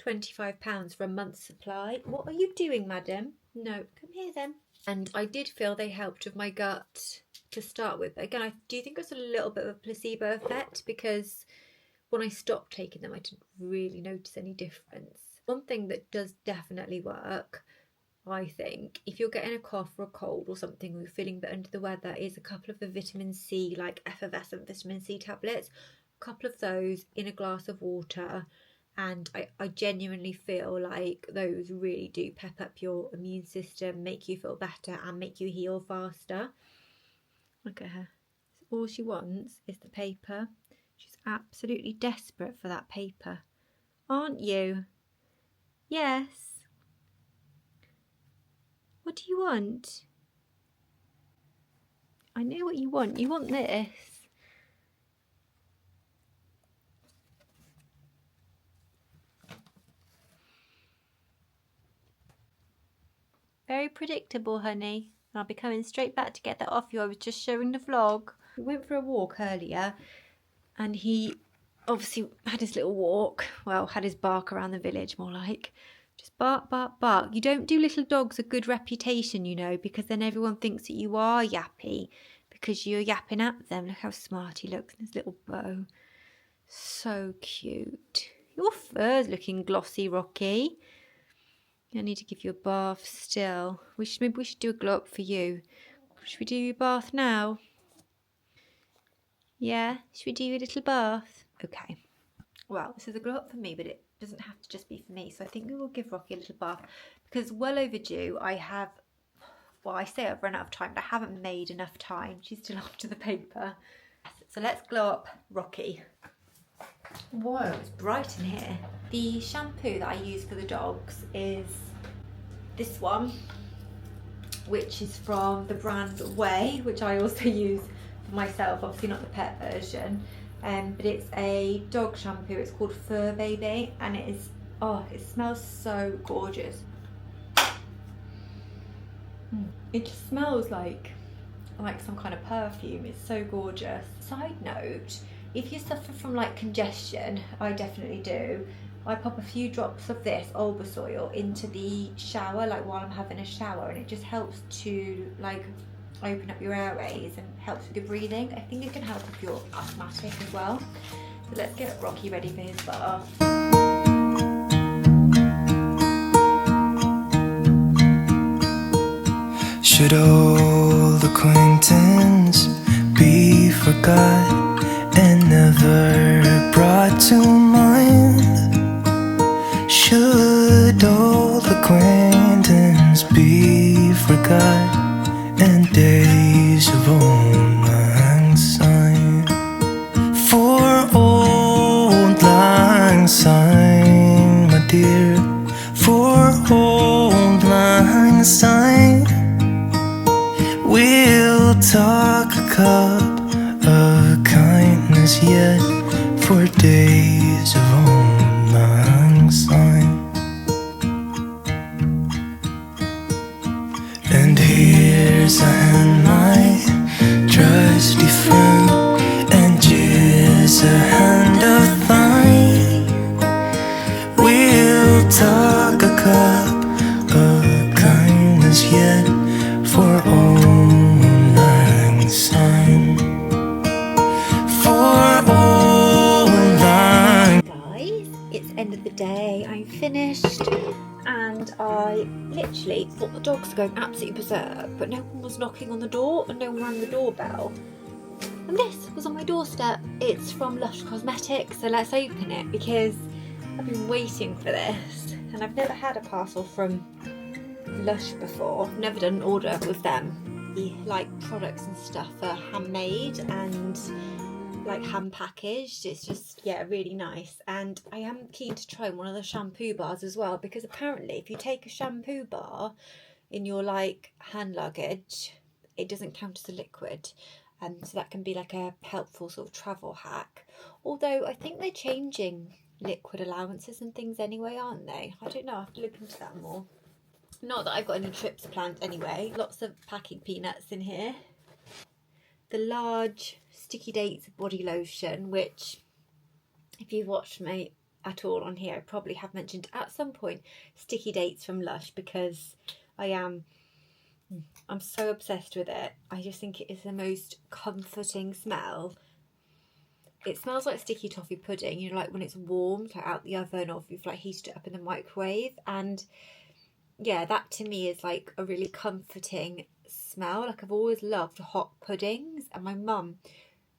£25 for a month's supply. What are you doing, madam? No, come here then. And I did feel they helped with my gut to start with. But again, I do think it's a little bit of a placebo effect, because when I stopped taking them, I didn't really notice any difference. One thing that does definitely work, I think, if you're getting a cough or a cold or something, or you're feeling a bit under the weather, is a couple of the vitamin C, like effervescent vitamin C tablets, a couple of those in a glass of water. And I genuinely feel like those really do pep up your immune system, make you feel better and make you heal faster. Look at her. All she wants is the paper. She's absolutely desperate for that paper. Aren't you? Yes. What do you want? I know what you want. You want this. Very predictable, honey. I'll be coming straight back to get that off you. I was just showing the vlog. We went for a walk earlier and he obviously had his little walk. Well, had his bark around the village, more like. Just bark, bark, bark. You don't do little dogs a good reputation, you know, because then everyone thinks that you are yappy because you're yapping at them. Look how smart he looks in his little bow. So cute. Your fur's looking glossy, Rocky. I need to give you a bath still. Maybe we should do a glow up for you. Should we do your bath now? Yeah? Should we do your little bath? Okay. Well, this is a glow up for me, but it doesn't have to just be for me. So I think we will give Rocky a little bath because well overdue. I say I've run out of time, but I haven't made enough time. She's still after the paper. So let's glow up Rocky. Whoa, it's bright in here. The shampoo that I use for the dogs is this one, which is from the brand Way, which I also use for myself, obviously not the pet version. But it's a dog shampoo. It's called Fur Baby, and it is, oh, it smells so gorgeous. It just smells like some kind of perfume. It's so gorgeous. Side note, if you suffer from like congestion, I definitely do, I pop a few drops of this Olbus oil into the shower, like while I'm having a shower, and it just helps to like open up your airways and helps with your breathing. I think it can help if you're asthmatic as well. So let's get Rocky ready for his bath. Should old acquaintance be forgot and never brought to mind? Should old acquaintance be forgot and days of old lang syne? For old lang syne, my dear, for old lang syne, we'll talk a cup of kindness yet for days of old lang syne. And here's a hand, my finished, and I literally thought the dogs were going absolutely berserk, but no one was knocking on the door and no one rang the doorbell. And this was on my doorstep. It's from Lush Cosmetics, so let's open it because I've been waiting for this, and I've never had a parcel from Lush before. Never done an order with them. The products and stuff are handmade and hand packaged. It's just, yeah, really nice. And I am keen to try one of the shampoo bars as well, because apparently if you take a shampoo bar in your hand luggage, it doesn't count as a liquid. So that can be a helpful sort of travel hack. Although I think they're changing liquid allowances and things anyway, aren't they? I don't know, I have to look into that more. Not that I've got any trips planned anyway. Lots of packing peanuts in here. The large Sticky Dates body lotion, which if you've watched me at all on here, I probably have mentioned at some point Sticky Dates from Lush, because I'm so obsessed with it. I just think it is the most comforting smell. It smells like sticky toffee pudding, you know, when it's warmed out the oven, or if you've heated it up in the microwave. And yeah, that to me is a really comforting smell. I've always loved hot puddings, and my mum,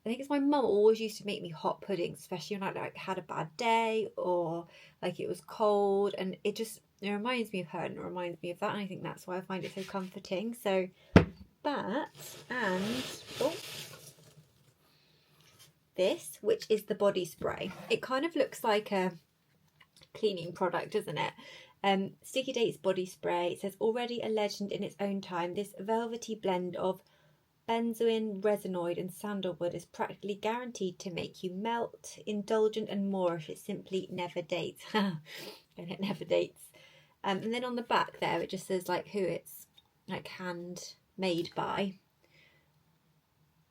I think it's my mum always used to make me hot puddings, especially when I had a bad day or it was cold, and it reminds me of her and it reminds me of that, and I think that's why I find it so comforting. So that, and this, which is the body spray. It kind of looks like a cleaning product, doesn't it? Sticky Dates body spray. It says, already a legend in its own time, this velvety blend of benzoin, resinoid and sandalwood is practically guaranteed to make you melt, indulgent and Moorish. It simply never dates. And it never dates. And then on the back there it just says who it's handmade by.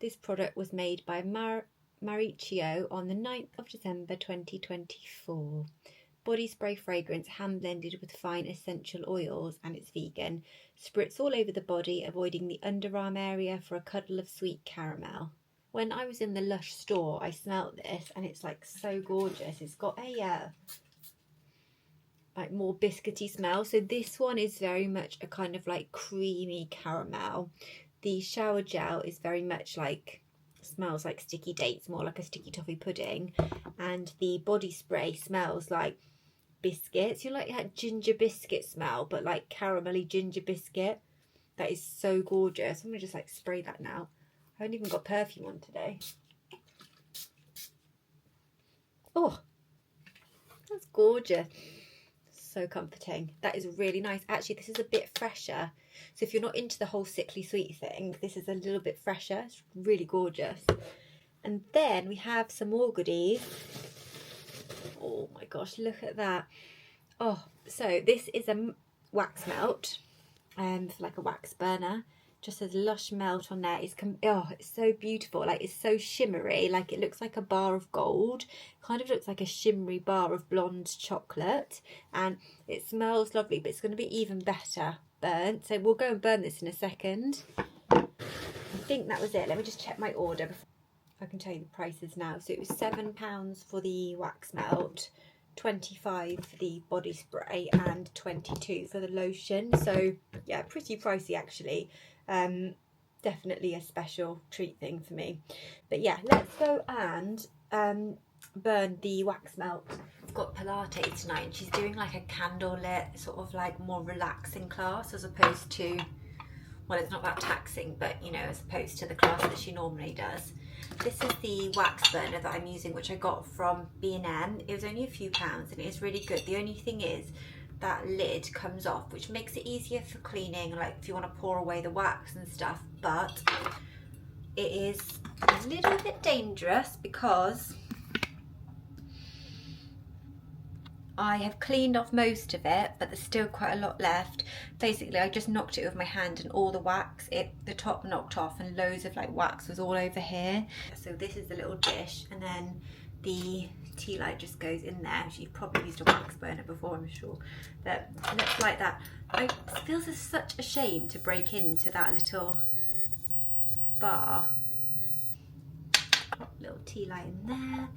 This product was made by Mauricio on the 9th of December 2024. Body spray fragrance, hand blended with fine essential oils, and it's vegan. Spritz all over the body, avoiding the underarm area for a cuddle of sweet caramel. When I was in the Lush store, I smelt this, and it's so gorgeous. It's got a more biscuity smell. So this one is very much a kind of creamy caramel. The shower gel is very much smells like Sticky Dates, more like a sticky toffee pudding, and the body spray smells like biscuits. You that ginger biscuit smell, but caramelly ginger biscuit. That is so gorgeous. I'm gonna just spray that now. I haven't even got perfume on today. Oh, that's gorgeous. So comforting. That is really nice. Actually, this is a bit fresher. So if you're not into the whole sickly sweet thing, this is a little bit fresher. It's really gorgeous. And then we have some more goodies. Oh my gosh, look at that. Oh, so this is a wax melt, for a wax burner. Just says Lush Melt on there. It's so beautiful. It's so shimmery. It looks like a bar of gold. Kind of looks like a shimmery bar of blonde chocolate, and it smells lovely. But it's going to be even better burnt. So we'll go and burn this in a second. I think that was it. Let me just check my order before I can tell you the prices now. So it was £7 for the wax melt, 25 for the body spray, and 22 for the lotion. So yeah, pretty pricey actually. Definitely a special treat thing for me. But yeah, let's go and burn the wax melt. I've got Pilates tonight, and she's doing a candlelit sort of more relaxing class, as opposed to, well, it's not that taxing, but you know, as opposed to the class that she normally does. This is the wax burner that I'm using, which I got from B&M. It was only a few pounds, and it is really good. The only thing is that lid comes off, which makes it easier for cleaning, if you want to pour away the wax and stuff, but it is a little bit dangerous because I have cleaned off most of it, but there's still quite a lot left. Basically, I just knocked it with my hand, and all the wax, the top knocked off, and loads of wax was all over here. So this is the little dish, and then the tea light just goes in there. You've probably used a wax burner before, I'm sure. But it looks like that. It feels such a shame to break into that little bar. Little tea light in there.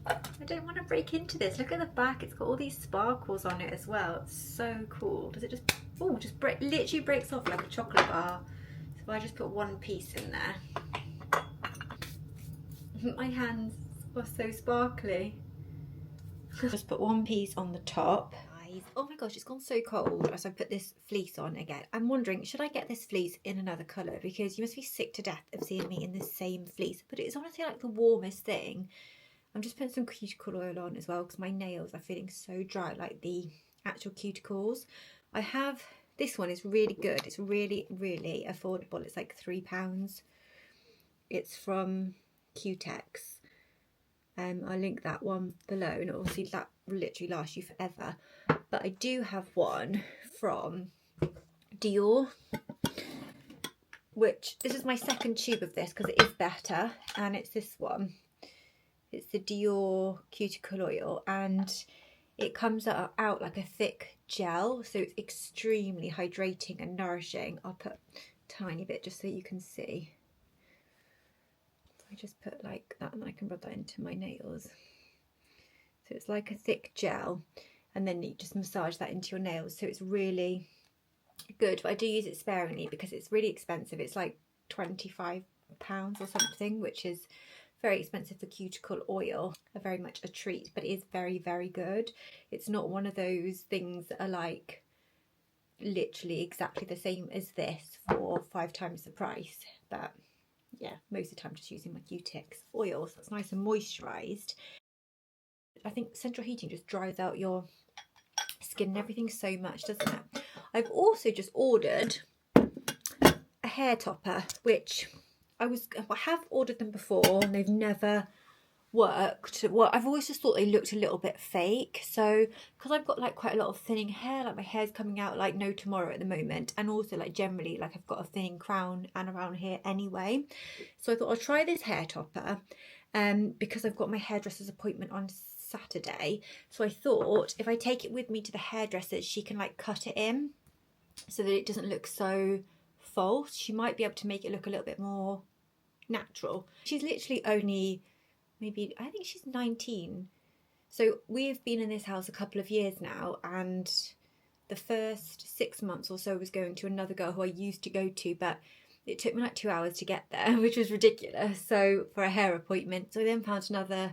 I don't want to break into this. Look at the back. It's got all these sparkles on it as well. It's so cool. Does it just, oh, just break, literally breaks off like a chocolate bar. So if I just put one piece in there. My hands are so sparkly. Just put one piece on the top. Oh my gosh, it's gone so cold as I put this fleece on again. I'm wondering, should I get this fleece in another colour? Because you must be sick to death of seeing me in the same fleece. But it's honestly like the warmest thing. I'm just putting some cuticle oil on as well because my nails are feeling so dry, like the actual cuticles. I have, this one is really good. It's really, really affordable. It's like £3. It's from Q-Tex. I'll link that one below, and obviously that will literally last you forever. But I do have one from Dior, which this is my second tube of this because it is better, and it's this one. It's the Dior cuticle oil, and it comes out like a thick gel, so it's extremely hydrating and nourishing. I'll put a tiny bit just so you can see. I just put like that, and I can rub that into my nails. So it's like a thick gel, and then you just massage that into your nails. So it's really good, but I do use it sparingly because it's really expensive. It's like £25 or something, which is very expensive for cuticle oil. Very much a treat, but it is very, very good. It's not one of those things that are like literally exactly the same as this for 5 times the price, but yeah, most of the time just using my Q-Tex oil, so it's nice and moisturised. I think central heating just dries out your skin and everything so much, doesn't it? I've also just ordered a hair topper, which I have ordered them before and they've never worked. Well, I've always just thought they looked a little bit fake. So because I've got like quite a lot of thinning hair, like my hair's coming out like no tomorrow at the moment, and also like generally like I've got a thinning crown and around here anyway. So I thought I'll try this hair topper because I've got my hairdresser's appointment on Saturday. So I thought if I take it with me to the hairdresser, she can like cut it in so that it doesn't look so false. She might be able to make it look a little bit more natural. She's literally only maybe, I think she's 19. So we've been in this house a couple of years now, and the first 6 months or so was going to another girl who I used to go to, but it took me like 2 hours to get there, which was ridiculous. So for a hair appointment, so I then found another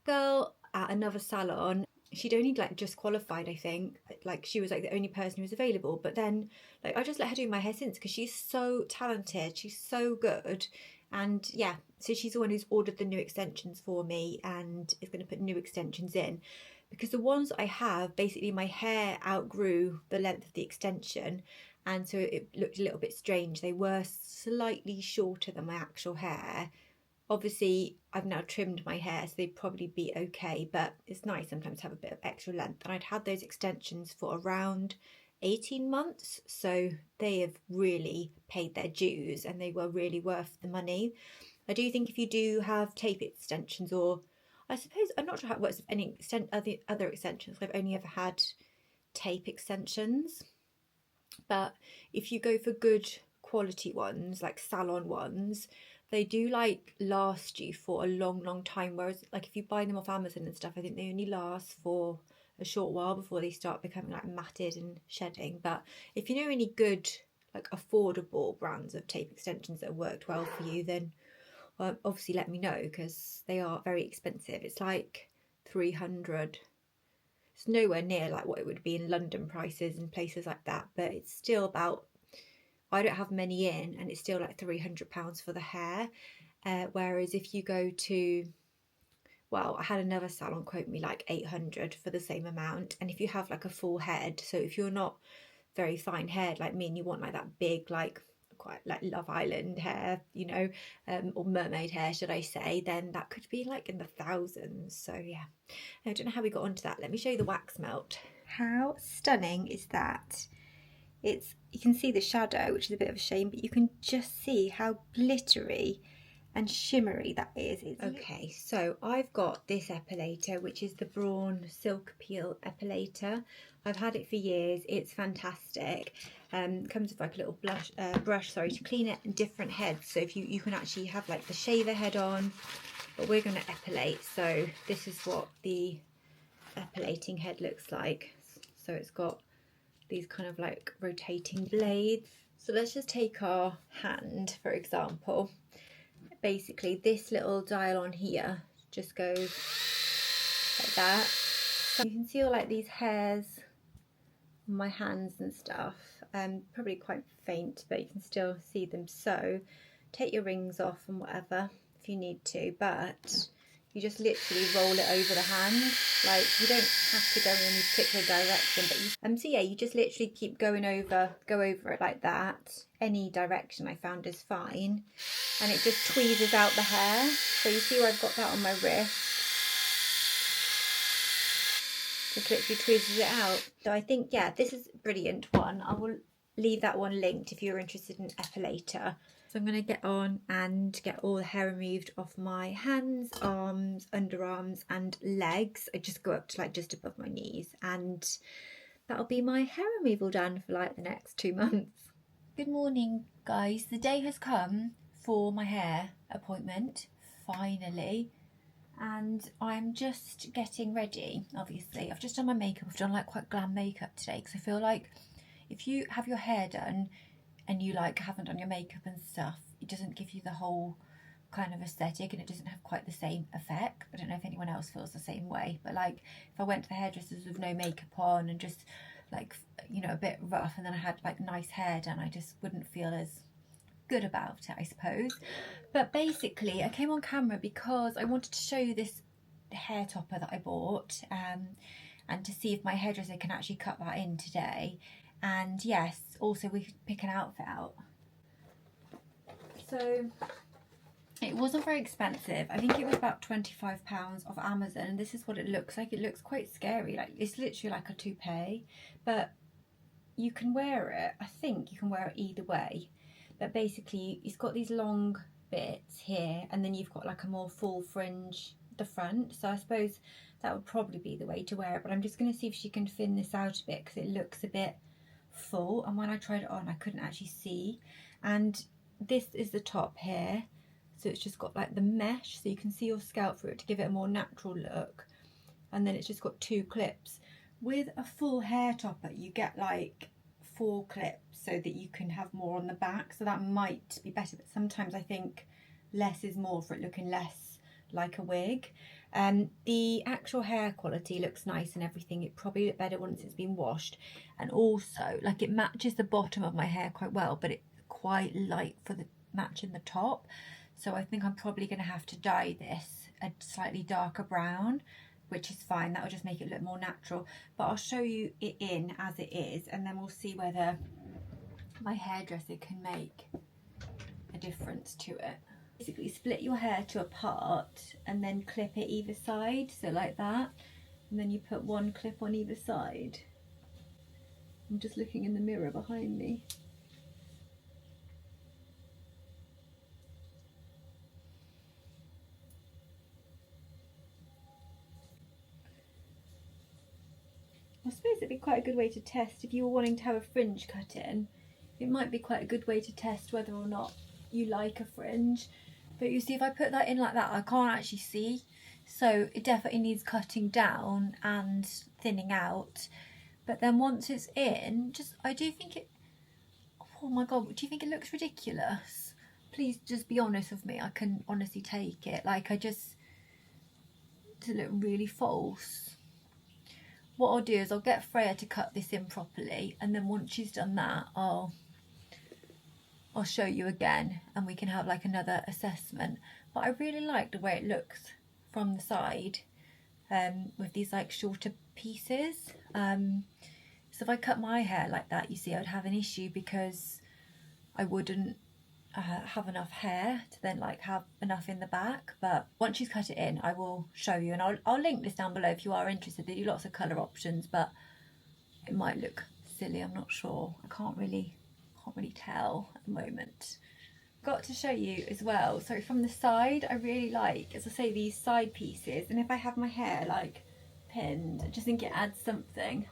girl at another salon. She'd only like just qualified, I think. Like she was like the only person who was available. But then like I just let her do my hair since because she's so talented. She's so good. And yeah, so she's the one who's ordered the new extensions for me and is going to put new extensions in. Because the ones I have, basically my hair outgrew the length of the extension, and so it looked a little bit strange. They were slightly shorter than my actual hair. Obviously, I've now trimmed my hair, so they'd probably be okay, but it's nice sometimes to have a bit of extra length. And I'd had those extensions for around 18 months, so they have really paid their dues and they were really worth the money. I do think if you do have tape extensions, or I suppose, I'm not sure how it works with any other extensions. I've only ever had tape extensions, but if you go for good quality ones, like salon ones, they do like last you for a long time, whereas like if you buy them off Amazon and stuff, I think they only last for a short while before they start becoming like matted and shedding. But if you know any good like affordable brands of tape extensions that have worked well for you, then obviously let me know, because they are very expensive. It's like 300. It's nowhere near like what it would be in London prices and places like that, but it's still about, I don't have many in, and it's still like £300 for the hair. Whereas if you go to, well, I had another salon quote me like 800 for the same amount. And if you have like a full head, so if you're not very fine haired like me and you want like that big, like quite like Love Island hair, you know, or mermaid hair, should I say, then that could be like in the thousands. So yeah, I don't know how we got onto that. Let me show you the wax melt. How stunning is that? You can see the shadow, which is a bit of a shame, but you can just see how glittery and shimmery that is. Okay, so I've got this epilator, which is the Brawn Silk Peel Epilator. I've had it for years. It's fantastic. Comes with like a little brush to clean it in different heads. So if you can actually have like the shaver head on, but we're going to epilate. So this is what the epilating head looks like. So it's got these kind of like rotating blades. So let's just take our hand, for example. Basically this little dial on here just goes like that. So you can see all like these hairs on my hands and stuff, probably quite faint, but you can still see them. So take your rings off and whatever if you need to, but you just literally roll it over the hand. Like, you don't have to go in any particular direction, but so yeah, you just literally keep go over it like that. Any direction I found is fine, and it just tweezes out the hair. So you see where I've got that on my wrist, just literally tweezes it out. So I think, yeah, this is a brilliant one. I will leave that one linked if you're interested in epilator. So I'm going to get on and get all the hair removed off my hands, arms, underarms and legs. I just go up to like just above my knees, and that'll be my hair removal done for like the next 2 months. Good morning, guys. The day has come for my hair appointment, finally. And I'm just getting ready. Obviously I've just done my makeup. I've done like quite glam makeup today, because I feel like if you have your hair done and you like haven't done your makeup and stuff, it doesn't give you the whole kind of aesthetic, and it doesn't have quite the same effect. I don't know if anyone else feels the same way, but like if I went to the hairdressers with no makeup on and just like, you know, a bit rough, and then I had like nice hair done, I just wouldn't feel as good about it, I suppose. But basically I came on camera because I wanted to show you this hair topper that I bought, and to see if my hairdresser can actually cut that in today. And yes, also we could pick an outfit out. So it wasn't very expensive. I think it was about £25 off Amazon, and this is what it looks like. It looks quite scary, like it's literally like a toupee, but you can wear it. I think you can wear it either way. But basically it's got these long bits here, and then you've got like a more full fringe at the front. So I suppose that would probably be the way to wear it, but I'm just going to see if she can thin this out a bit, because it looks a bit full, and when I tried it on I couldn't actually see. And this is the top here, so it's just got like the mesh, so you can see your scalp through it to give it a more natural look. And then it's just got 2 clips. With a full hair topper you get like 4 clips, so that you can have more on the back, so that might be better. But sometimes I think less is more for it looking less like a wig. The actual hair quality looks nice and everything. It probably look better once it's been washed, and also like it matches the bottom of my hair quite well, but it's quite light for the matching the top. So I think I'm probably going to have to dye this a slightly darker brown, which is fine. That will just make it look more natural. But I'll show you it in as it is, and then we'll see whether my hairdresser can make a difference to it. Basically split your hair to a part and then clip it either side, so like that, and then you put 1 clip on either side. I'm just looking in the mirror behind me. I suppose it'd be quite a good way to test if you were wanting to have a fringe cut in. It might be quite a good way to test whether or not you like a fringe. But you see, if I put that in like that, I can't actually see. So it definitely needs cutting down and thinning out. But then once it's in, I do think it, oh my God, do you think it looks ridiculous? Please just be honest with me. I can honestly take it. Like, does it look really false? What I'll do is I'll get Freya to cut this in properly, and then once she's done that, I'll show you again, and we can have like another assessment. But I really like the way it looks from the side, with these like shorter pieces. So if I cut my hair like that, you see, I'd have an issue, because I wouldn't have enough hair to then like have enough in the back. But once she's cut it in, I will show you, and I'll link this down below if you are interested. They do lots of colour options, but it might look silly, I'm not sure. I can't really tell at the moment. Got to show you as well, so from the side I really like, as I say, these side pieces, and if I have my hair like pinned, I just think it adds something,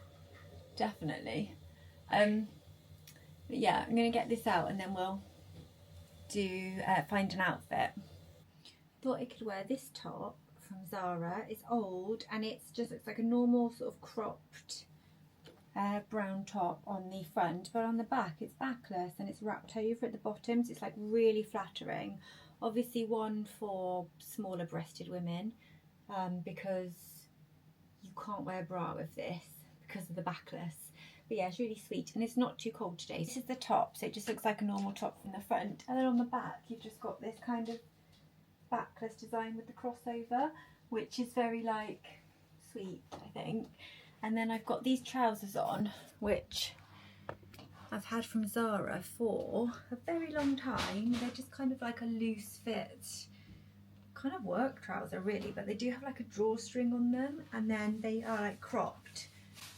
definitely. But yeah, I'm gonna get this out and then we'll do find an outfit. thought I could wear this top from Zara. It's old and it's just looks like a normal sort of cropped brown top on the front, but on the back it's backless and it's wrapped over at the bottom, so it's like really flattering. Obviously one for smaller breasted women, because you can't wear a bra with this because of the backless. But yeah, it's really sweet and it's not too cold today. This is the top, so it just looks like a normal top from the front, and then on the back you've just got this kind of backless design with the crossover, which is very like sweet, I think. And then I've got these trousers on, which I've had from Zara for a very long time. They're just kind of like a loose fit, kind of work trouser really, but they do have like a drawstring on them, and then they are like cropped.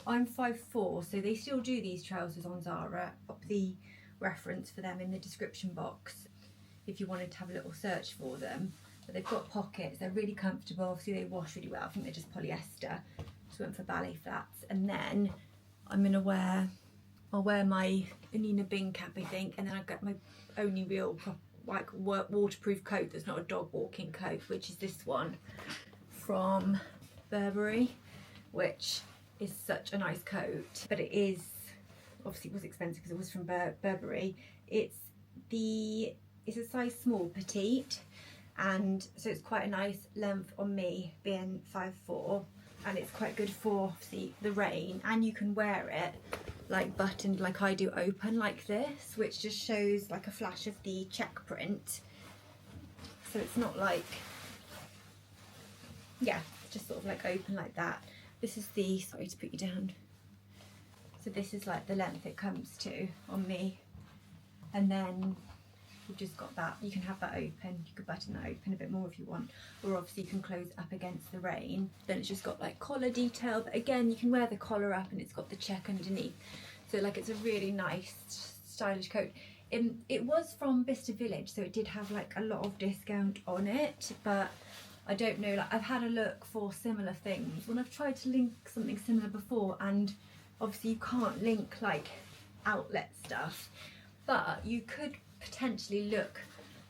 I'm 5'4", so they still do these trousers on Zara. Pop the reference for them in the description box if you wanted to have a little search for them. But they've got pockets, they're really comfortable, obviously they wash really well. I think they're just polyester. Just went for ballet flats, and then I'll wear my Anina Bing cap, I think, and then I've got my only real like waterproof coat that's not a dog walking coat, which is this one from Burberry, which is such a nice coat. But it is, obviously it was expensive because it was from Burberry. It's a size small, petite, and so it's quite a nice length on me being 5'4", and it's quite good for obviously the rain, and you can wear it like buttoned like I do, open like this, which just shows like a flash of the check print, so it's not like, yeah, it's just sort of like open like that. This is the, sorry to put you down, so this is like the length it comes to on me, and then you've just got that, you can have that open, you could button that open a bit more if you want, or obviously you can close it up against the rain. Then it's just got like collar detail, but again you can wear the collar up and it's got the check underneath, so like it's a really nice stylish coat. It was from Bicester Village, so it did have like a lot of discount on it, but I don't know, like I've had a look for similar things when I've tried to link something similar before, and obviously you can't link like outlet stuff, but you could potentially look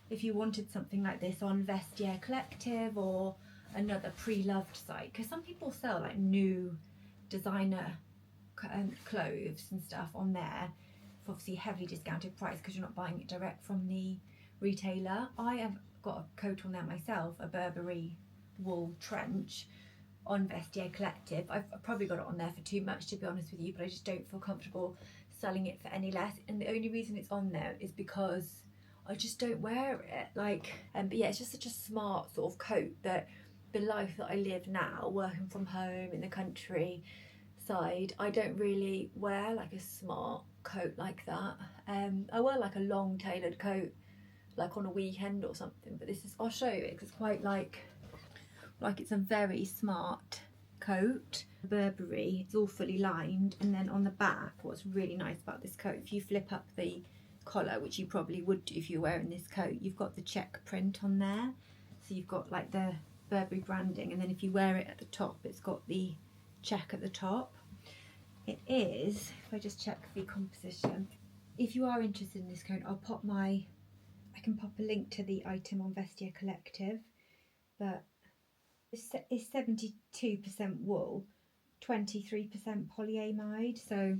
if you wanted something like this on Vestiaire Collective or another pre-loved site, because some people sell like new designer clothes and stuff on there for obviously heavily discounted price because you're not buying it direct from the retailer. I have got a coat on there myself, a Burberry wool trench on Vestiaire Collective. I've probably got it on there for too much, to be honest with you, but I just don't feel comfortable selling it for any less, and the only reason it's on there is because I just don't wear it. Like, but yeah, it's just such a smart sort of coat that the life that I live now, working from home in the countryside, I don't really wear like a smart coat like that. I wear like a long tailored coat like on a weekend or something, but this is, I'll show you it because it's quite like it's a very smart coat. Burberry, it's all fully lined, and then on the back, what's really nice about this coat, if you flip up the collar, which you probably would do if you're wearing this coat, you've got the check print on there, so you've got like the Burberry branding, and then if you wear it at the top, it's got the check at the top. It is, if I just check the composition, if you are interested in this coat, I can pop a link to the item on Vestiaire Collective, but it's 72% wool, 23% polyamide, so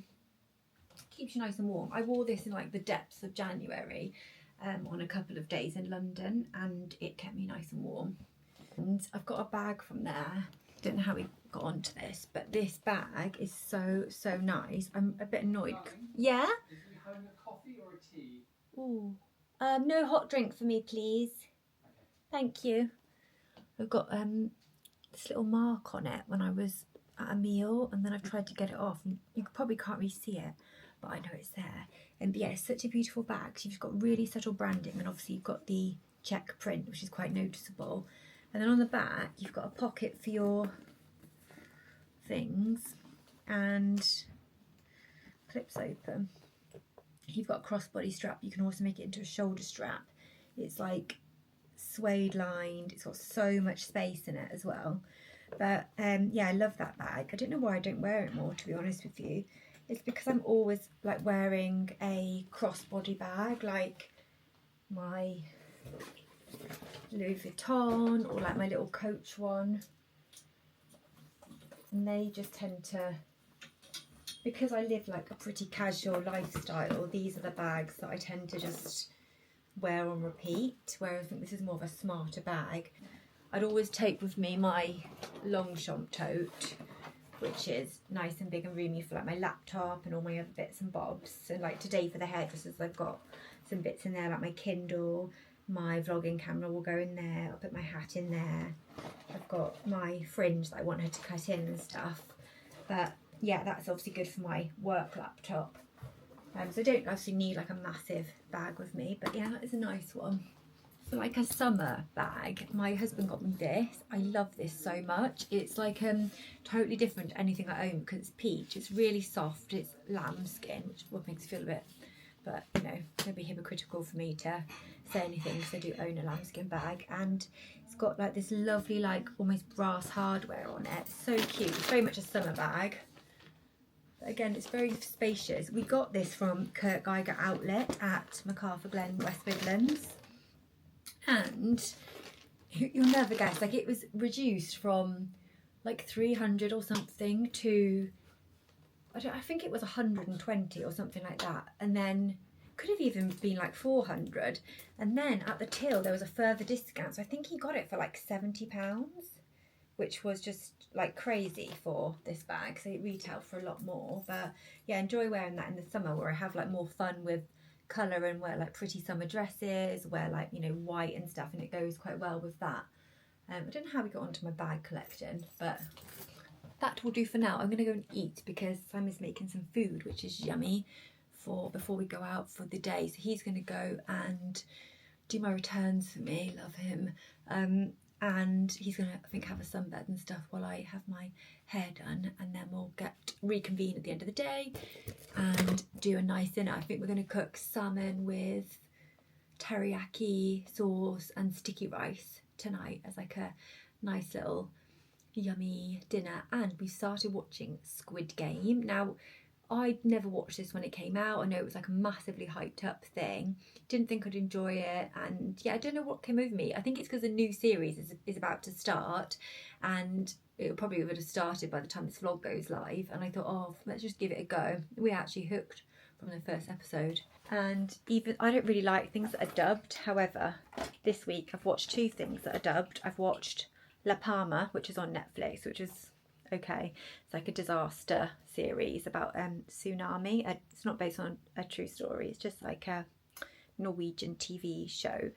keeps you nice and warm. I wore this in like the depths of January on a couple of days in London, and it kept me nice and warm. And I've got a bag from there. Don't know how we got onto this, but this bag is so nice. I'm a bit annoyed. Darling, yeah? is we having a coffee or a tea? Ooh. No hot drink for me, please. Okay. Thank you. I've got this little mark on it when I was at a meal, and then I've tried to get it off, and you probably can't really see it, but I know it's there. And yeah, it's such a beautiful bag. So you've got really subtle branding, and obviously you've got the check print, which is quite noticeable. And then on the back, you've got a pocket for your things, and clips open. You've got a crossbody strap. You can also make it into a shoulder strap. It's like suede lined. It's got so much space in it as well. But yeah, I love that bag. I don't know why I don't wear it more, to be honest with you. It's because I'm always like wearing a crossbody bag, like my Louis Vuitton or like my little Coach one. And they just tend to, because I live like a pretty casual lifestyle, these are the bags that I tend to just wear on repeat, whereas I think this is more of a smarter bag. I'd always take with me my Longchamp tote, which is nice and big and roomy for like my laptop and all my other bits and bobs. And like today for the hairdressers, I've got some bits in there like my Kindle, my vlogging camera will go in there, I'll put my hat in there. I've got my fringe that I want her to cut in and stuff. But yeah, that's obviously good for my work laptop. So I don't actually need like a massive bag with me, but yeah, that is a nice one. For like a summer bag, my husband got me this. I love this so much. It's like totally different to anything I own because it's peach. It's really soft. It's lambskin, which what makes it feel a bit, but you know, it'd be hypocritical for me to say anything because I do own a lambskin bag. And it's got like this lovely like almost brass hardware on it. It's so cute. It's very much a summer bag. But again, it's very spacious. We got this from Kurt Geiger outlet at Macarthur Glen, West Midlands. And you'll never guess, like it was reduced from like 300 or something to, I think it was 120 or something like that. And then could have even been like 400. And then at the till, there was a further discount. So I think he got it for like £70, which was just like crazy for this bag. So it retailed for a lot more. But yeah, enjoy wearing that in the summer where I have like more fun with colour and wear like pretty summer dresses, wear like, you know, white and stuff, and it goes quite well with that. I don't know how we got onto my bag collection, but that will do for now. I'm going to go and eat because Simon's making some food, which is yummy for before we go out for the day. So he's going to go and do my returns for me, love him. And he's going to, I think, have a sunbed and stuff while I have my hair done, and then we'll reconvene at the end of the day and do a nice dinner. I think we're going to cook salmon with teriyaki sauce and sticky rice tonight as like a nice little yummy dinner. And we started watching Squid Game. Now, I'd never watched this when it came out. I know it was like a massively hyped up thing. Didn't think I'd enjoy it, and yeah, I don't know what came over me. I think it's because a new series is about to start, and it probably would have started by the time this vlog goes live, and I thought, oh, let's just give it a go. We actually hooked from the first episode. And even I don't really like things that are dubbed. However, this week I've watched two things that are dubbed. I've watched La Palma, which is on Netflix, which is okay. It's like a disaster series about tsunami. It's not based on a true story. It's just like a Norwegian TV show.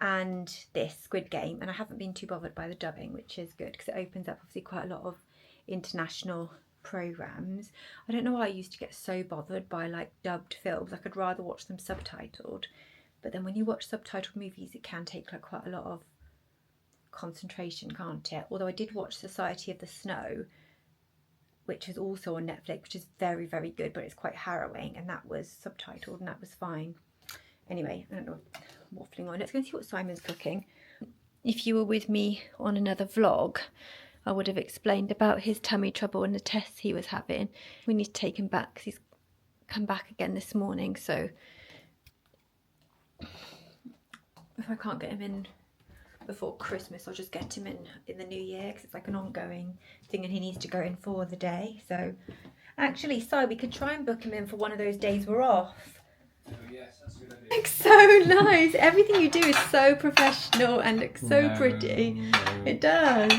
And this Squid Game, and I haven't been too bothered by the dubbing, which is good because it opens up obviously quite a lot of international programs. I don't know why I used to get so bothered by like dubbed films. Like I'd rather watch them subtitled, but then when you watch subtitled movies, it can take like quite a lot of concentration, can't it? Although I did watch Society of the Snow, which is also on Netflix, which is very, very good, but it's quite harrowing, and that was subtitled and that was fine. Anyway, I don't know, waffling on. Let's go and see what Simon's cooking. If you were with me on another vlog, I would have explained about his tummy trouble and the tests he was having. We need to take him back because he's come back again this morning, so if I can't get him in before Christmas, I'll just get him in the new year because it's like an ongoing thing and he needs to go in for the day. So actually, Si, we could try and book him in for one of those days we're off. Oh, yes, that's a good idea. Looks so nice. Everything you do is so professional and looks so pretty. No. It does.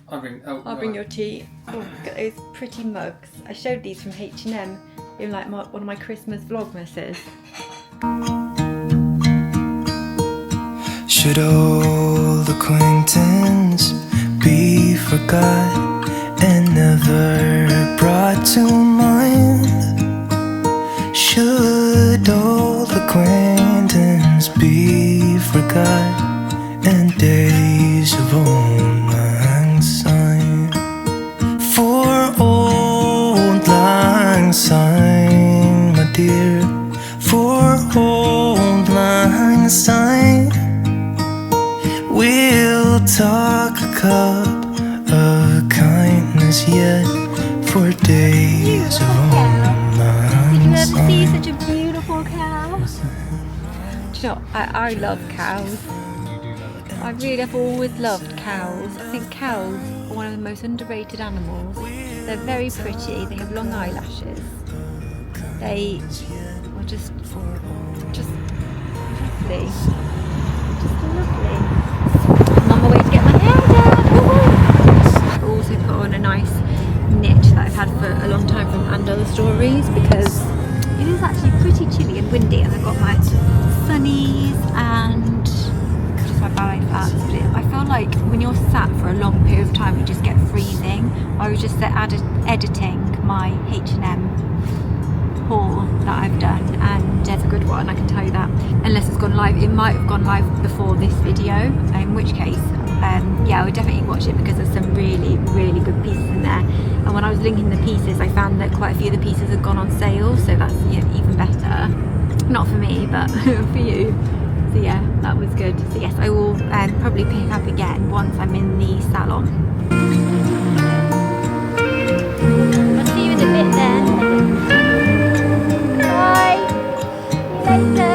I'll bring your tea. Oh, look at those pretty mugs. I showed these from H&M in like one of my Christmas vlogmases. Should old acquaintance be forgot and never brought to mind? Should old acquaintance be forgot and days of old lang syne? For old lang syne, my dear, for old lang syne, we'll talk a cup of kindness yet for days of old lang syne. Never see such a beautiful cow. Do you know, I love cows. I've always loved cows. I think cows are one of the most underrated animals. They're very pretty, they have long eyelashes. They are just lovely. Just lovely. I'm on my way to get my hair done. I've also put on a nice knit that I've had for a long time from Adanola Stories, because it is actually pretty chilly and windy, and I've got my sunnies and just my ballet flats. But I feel like when you're sat for a long period of time, you just get freezing. I was just editing my H&M haul that I've done, and it's a good one, I can tell you that. Unless it's gone live, it might have gone live before this video, in which case yeah, I would definitely watch it, because there's some really good pieces in there. And when I was linking the pieces, I found that quite a few of the pieces had gone on sale, so that's even better. Not for me, but for you. So yeah, that was good. So yes, I will probably pick up again once I'm in the salon. I'll see you in a bit then. Bye. See you later.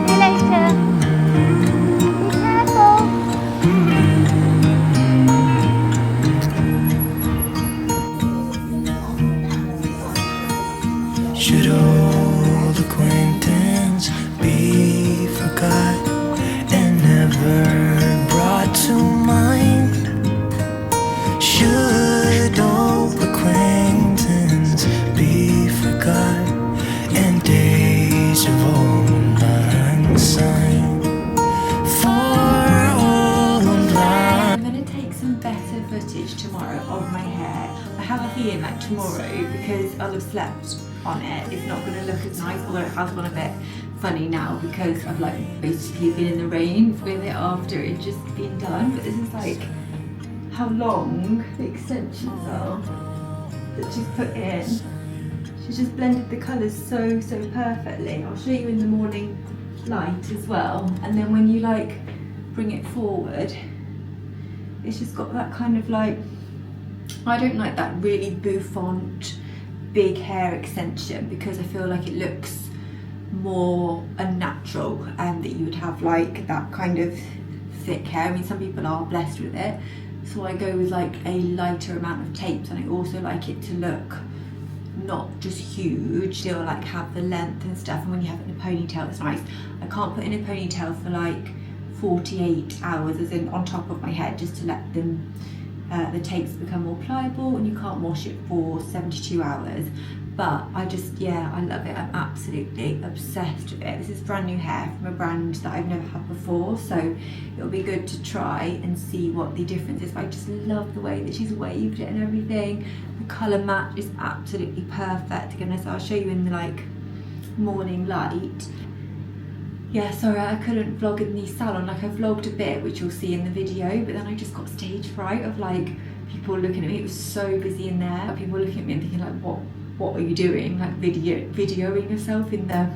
See you later. Be careful. Should old acquaintance be forgot and never brought to mind? Should old acquaintance be forgot and days of old lang syne for old lang? I'm going to take some better footage tomorrow of my hair. I have a feeling like tomorrow, because I'll have slept on it, it's not going to look as nice, although it has gone a bit funny now because I've like basically been in the rain with it after it just been done. But this is like how long the extensions are that she's put in. She's just blended the colours so perfectly. I'll show you in the morning light as well, and then when you like bring it forward, it's just got that kind of like, I don't like that really bouffant big hair extension, because I feel like it looks more unnatural, and that you would have like that kind of thick hair. I mean, some people are blessed with it, so I go with like a lighter amount of tapes, and I also like it to look not just huge, still like have the length and stuff. And when you have it in a ponytail, it's nice. I can't put in a ponytail for like 48 hours, as in on top of my head, just to let them the tapes become more pliable, and you can't wash it for 72 hours. But I just, yeah, I love it. I'm absolutely obsessed with it. This is brand new hair from a brand that I've never had before, so it'll be good to try and see what the difference is. But I just love the way that she's waved it and everything. The colour match is absolutely perfect. Goodness, I'll show you in the like morning light. Yeah, sorry, I couldn't vlog in the salon. Like I vlogged a bit, which you'll see in the video, but then I just got stage fright of like people looking at me. It was so busy in there. People looking at me and thinking like, what are you doing? Like videoing yourself in the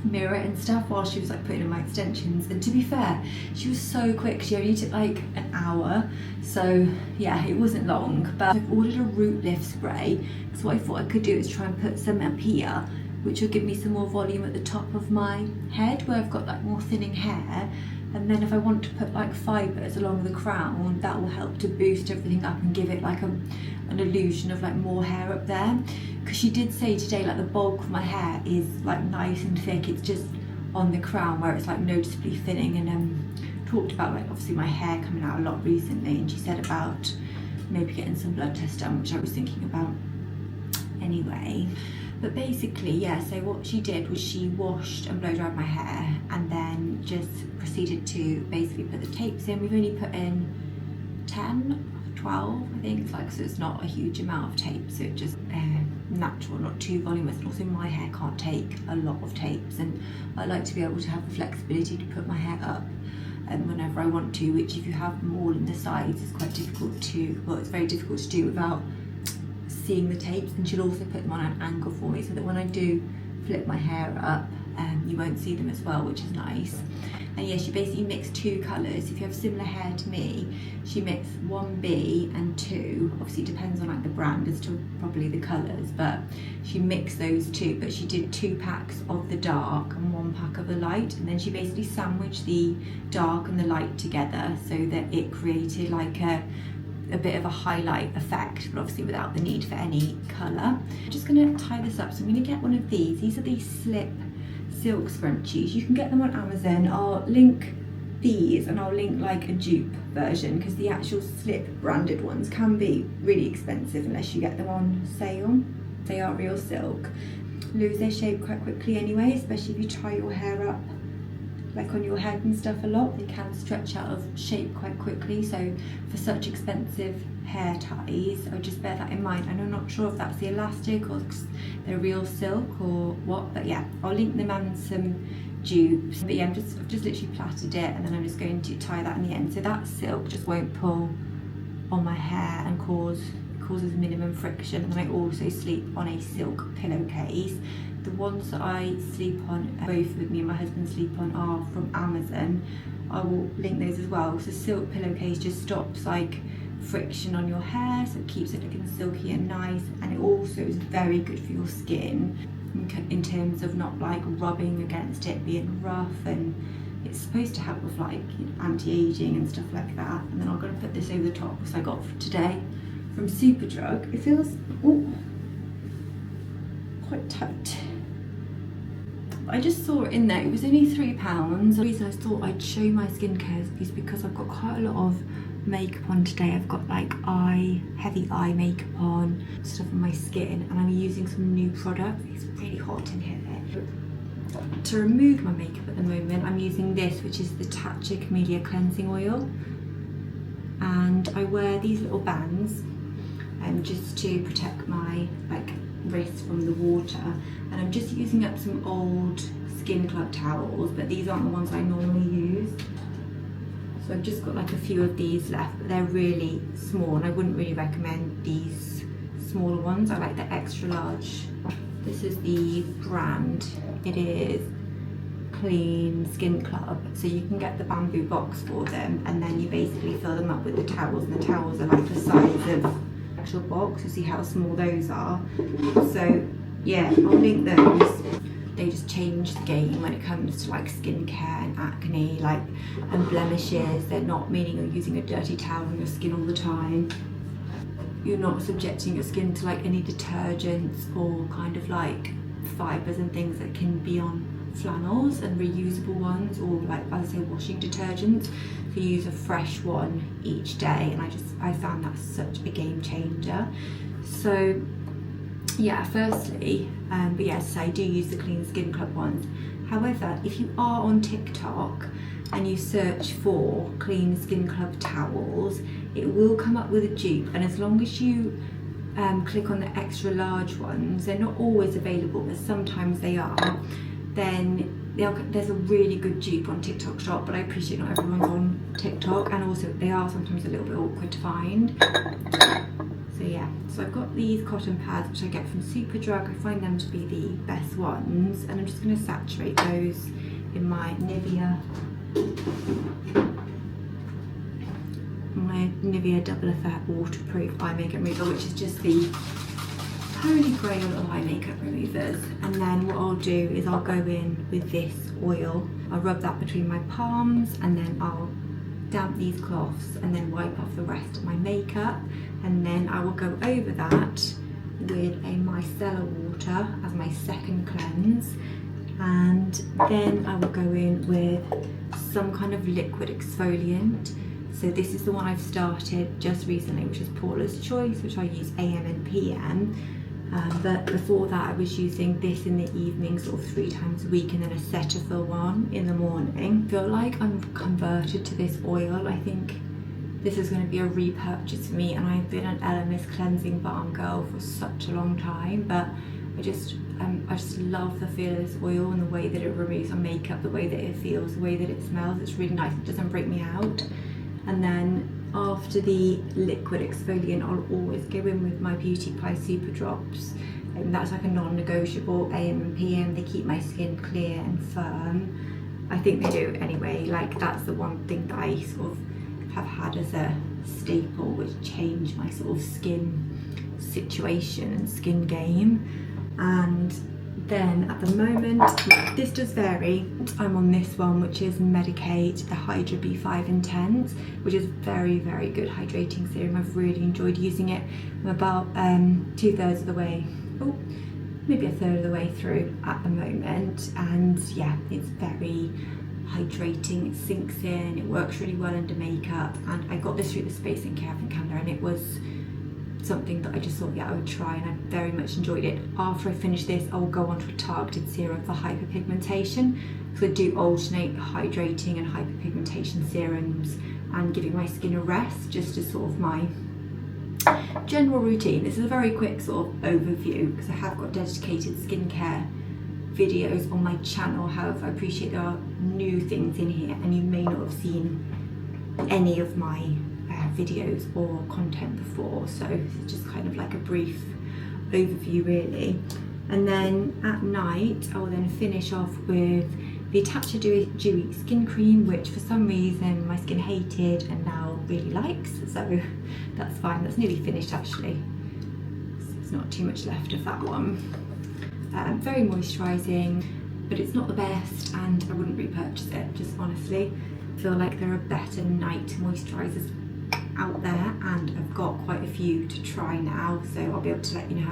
mirror and stuff while she was like putting in my extensions. And to be fair, she was so quick. She only took like an hour. So yeah, it wasn't long. But I've ordered a root lift spray. So what I thought I could do is try and put some up here, which will give me some more volume at the top of my head where I've got like more thinning hair. And then if I want to put like fibres along the crown, that will help to boost everything up and give it like an illusion of like more hair up there. Because she did say today like the bulk of my hair is like nice and thick, it's just on the crown where it's like noticeably thinning. And talked about like obviously my hair coming out a lot recently, and she said about maybe getting some blood tests done, which I was thinking about anyway. But basically, yeah, so what she did was she washed and blow dried my hair, and then just proceeded to basically put the tapes in. We've only put in 10, 12, I think. It's like, so it's not a huge amount of tape, so it just natural, not too voluminous. And also my hair can't take a lot of tapes, and I like to be able to have the flexibility to put my hair up whenever I want to, which if you have them all in the sides is quite difficult to, well, it's very difficult to do without seeing the tapes. And she'll also put them on an angle for me so that when I do flip my hair up, you won't see them as well, which is nice. And yeah, she basically mixed 2 colours. If you have similar hair to me, she mixed 1B and 2. Obviously it depends on like the brand as to probably the colours, but she mixed those 2. But she did 2 packs of the dark and 1 pack of the light, and then she basically sandwiched the dark and the light together so that it created like a bit of a highlight effect, but obviously without the need for any colour. I'm just going to tie this up. So I'm going to get one of these. These are these slip silk scrunchies. You can get them on Amazon. I'll link these and I'll link like a dupe version, because the actual slip branded ones can be really expensive unless you get them on sale. They are real silk. Lose their shape quite quickly anyway, especially if you tie your hair up like on your head and stuff a lot. They can stretch out of shape quite quickly, so for such expensive hair ties, I would just bear that in mind. And I'm not sure if that's the elastic or they're real silk or what, but yeah, I'll link them and some dupes. But yeah, I've just literally plaited it, and then I'm just going to tie that in the end, so that silk just won't pull on my hair and causes minimum friction. And then I also sleep on a silk pillowcase. The ones that I sleep on, both with me and my husband sleep on, are from Amazon. I will link those as well. So silk pillowcase just stops like friction on your hair, so it keeps it looking silky and nice, and it also is very good for your skin in terms of not like rubbing against it, being rough, and it's supposed to help with like anti-aging and stuff like that. And then I'm going to put this over the top, because I got today from Superdrug. It feels quite tight. I just saw it in there. It was only £3. The reason I thought I'd show you my skincare is because I've got quite a lot of makeup on today. I've got like heavy eye makeup on, stuff on my skin, and I'm using some new product. It's really hot in here. To remove my makeup at the moment, I'm using this, which is the Tatcha Camellia Cleansing Oil, and I wear these little bands just to protect my like wrist from the water. And I'm just using up some old Skin Club towels, but these aren't the ones I normally use. So I've just got like a few of these left, but they're really small, and I wouldn't really recommend these smaller ones. I like the extra large. This is the brand. It is Clean Skin Club. So you can get the bamboo box for them, and then you basically fill them up with the towels, and the towels are like the size of actual box. You see how small those are. So yeah, I'll link those. They just change the game when it comes to like skincare and acne, like and blemishes. They're not meaning you're using a dirty towel on your skin all the time. You're not subjecting your skin to like any detergents or kind of like fibres and things that can be on flannels and reusable ones, or like, as I say, washing detergents. So you use a fresh one each day, and I found that such a game changer. So yeah, firstly, but yes, I do use the Clean Skin Club ones. However, if you are on TikTok and you search for Clean Skin Club towels, it will come up with a dupe, and as long as you click on the extra large ones, they're not always available, but sometimes they are, then there's a really good dupe on TikTok shop. But I appreciate not everyone's on TikTok, and also they are sometimes a little bit awkward to find. So yeah, so I've got these cotton pads which I get from Superdrug. I find them to be the best ones, and I'm just going to saturate those in my Nivea Double Effect Waterproof Eye Makeup Remover, which is just the Holy Grail of eye makeup removers. And then what I'll do is I'll go in with this oil. I'll rub that between my palms, and then I'll damp these cloths and then wipe off the rest of my makeup. And then I will go over that with a micellar water as my second cleanse, and then I will go in with some kind of liquid exfoliant. So this is the one I've started just recently, which is Paula's Choice, which I use AM and PM. But before that I was using this in the evening, sort of 3 times a week, and then a Cetaphil one in the morning. I feel like I'm converted to this oil. I think this is going to be a repurchase for me, and I've been an Elemis cleansing balm girl for such a long time, but I just love the feel of this oil and the way that it removes my makeup, the way that it feels, the way that it smells. It's really nice. It doesn't break me out. And then after the liquid exfoliant, I'll always go in with my Beauty Pie Super Drops. That's like a non-negotiable AM and PM. They keep my skin clear and firm. I think they do anyway. Like, that's the one thing that I sort of have had as a staple, which changed my sort of skin situation and skin game. And then at the moment, this does vary. I'm on this one, which is Medicate, the Hydra B5 Intense, which is very, very good hydrating serum. I've really enjoyed using it. I'm about 2/3 of the way, oh, maybe 1/3 of the way through at the moment. And yeah, it's very hydrating, it sinks in, it works really well under makeup. And I got this through the Space and Kevin calendar, and it was something that I just thought, yeah, I would try, and I very much enjoyed it. After I finish this, I will go on to a targeted serum for hyperpigmentation, because I do alternate hydrating and hyperpigmentation serums and giving my skin a rest, just as sort of my general routine. This is a very quick sort of overview, because I have got dedicated skincare videos on my channel. However, I appreciate there are new things in here, and you may not have seen any of my videos or content before, so it's just kind of like a brief overview really. And then at night I will then finish off with the Tatcha Dewy Skin Cream, which for some reason my skin hated and now really likes, so that's fine. That's nearly finished actually, so there's not too much left of that one. Very moisturising, but it's not the best, and I wouldn't repurchase it, just honestly. I feel like there are better night moisturisers out there, and I've got quite a few to try now, so I'll be able to let you know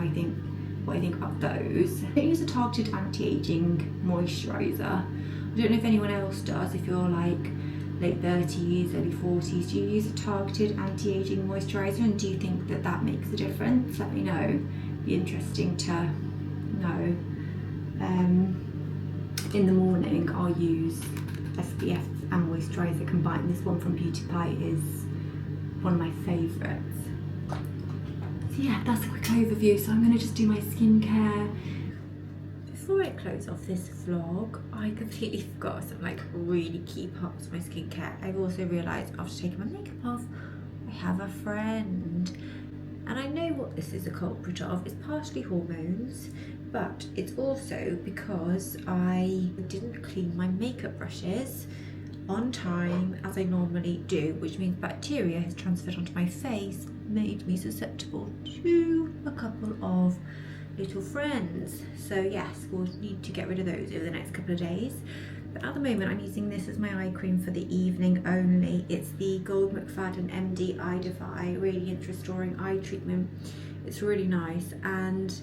what I think about those. I don't use a targeted anti-aging moisturiser. I don't know if anyone else does. If you're like late 30s, early 40s, do you use a targeted anti-aging moisturiser, and do you think that that makes a difference? Let me know. It'd be interesting to know. In the morning I'll use SPF and moisturiser combined. This one from Beauty Pie is one of my favourites. So yeah, that's a quick overview. So I'm going to just do my skincare. Before I close off this vlog, I completely forgot some like really key parts of my skincare. I've also realised after taking my makeup off, I have a friend. And I know what this is a culprit of. It's partially hormones, but it's also because I didn't clean my makeup brushes on time as I normally do, which means bacteria has transferred onto my face, made me susceptible to a couple of little friends. So yes, we'll need to get rid of those over the next couple of days. But at the moment I'm using this as my eye cream for the evening only. It's the Gold McFadden MD Eye Defy Radiance Restoring Eye Treatment. It's really nice, and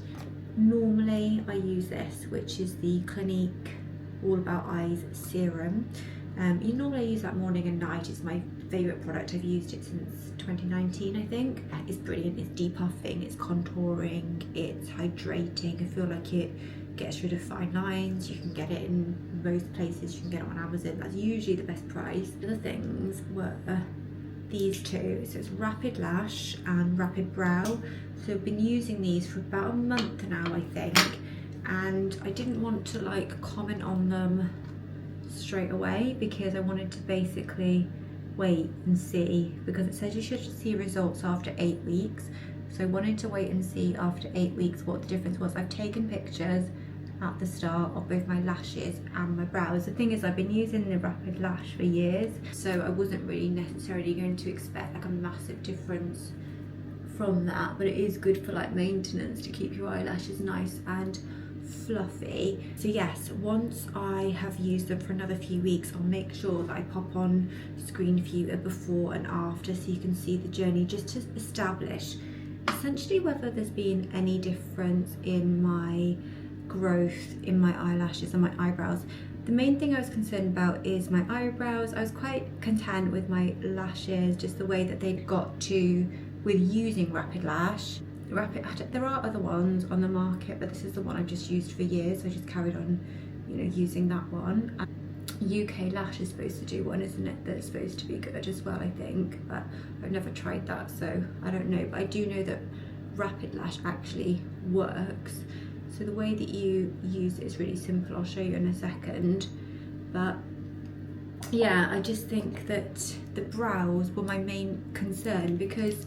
normally I use this, which is the Clinique All About Eyes Serum. You normally use that morning and night. It's my favourite product. I've used it since 2019, I think. It's brilliant. It's depuffing, it's contouring, it's hydrating. I feel like it gets rid of fine lines. You can get it in most places. You can get it on Amazon. That's usually the best price. The other things were these two. So it's Rapid Lash and Rapid Brow. So I've been using these for about a month now, I think. And I didn't want to like comment on them straight away, because I wanted to basically wait and see, because it says you should see results after 8 weeks. So I wanted to wait and see after 8 weeks what the difference was. I've taken pictures at the start of both my lashes and my brows. The thing is, I've been using the Rapid Lash for years, so I wasn't really necessarily going to expect like a massive difference from that, but it is good for like maintenance to keep your eyelashes nice and fluffy. So yes, once I have used them for another few weeks, I'll make sure that I pop on screen for you a before and after, so you can see the journey, just to establish essentially whether there's been any difference in my growth in my eyelashes and my eyebrows. The main thing I was concerned about is my eyebrows. I was quite content with my lashes, just the way that they'd got to with using Rapid Lash. There are other ones on the market, but this is the one I've just used for years, so I just carried on, you know, using that one. UK Lash is supposed to do one, isn't it, that's supposed to be good as well, I think, but I've never tried that, so I don't know. But I do know that Rapid Lash actually works. So the way that you use it is really simple. I'll show you in a second. But yeah, I just think that the brows were my main concern, because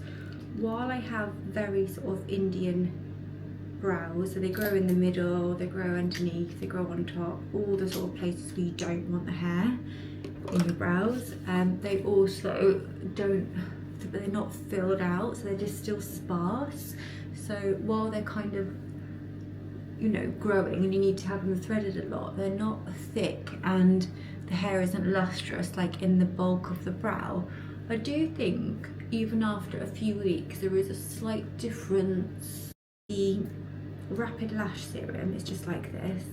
while I have very sort of Indian brows. So they grow in the middle, they grow underneath, they grow on top, all the sort of places where you don't want the hair in your brows. They also they're not filled out, so they're just still sparse. So while they're kind of, you know, growing and you need to have them threaded a lot, they're not thick and the hair isn't lustrous like in the bulk of the brow. I do think even after a few weeks there is a slight difference. The Rapid Lash Serum is just like this,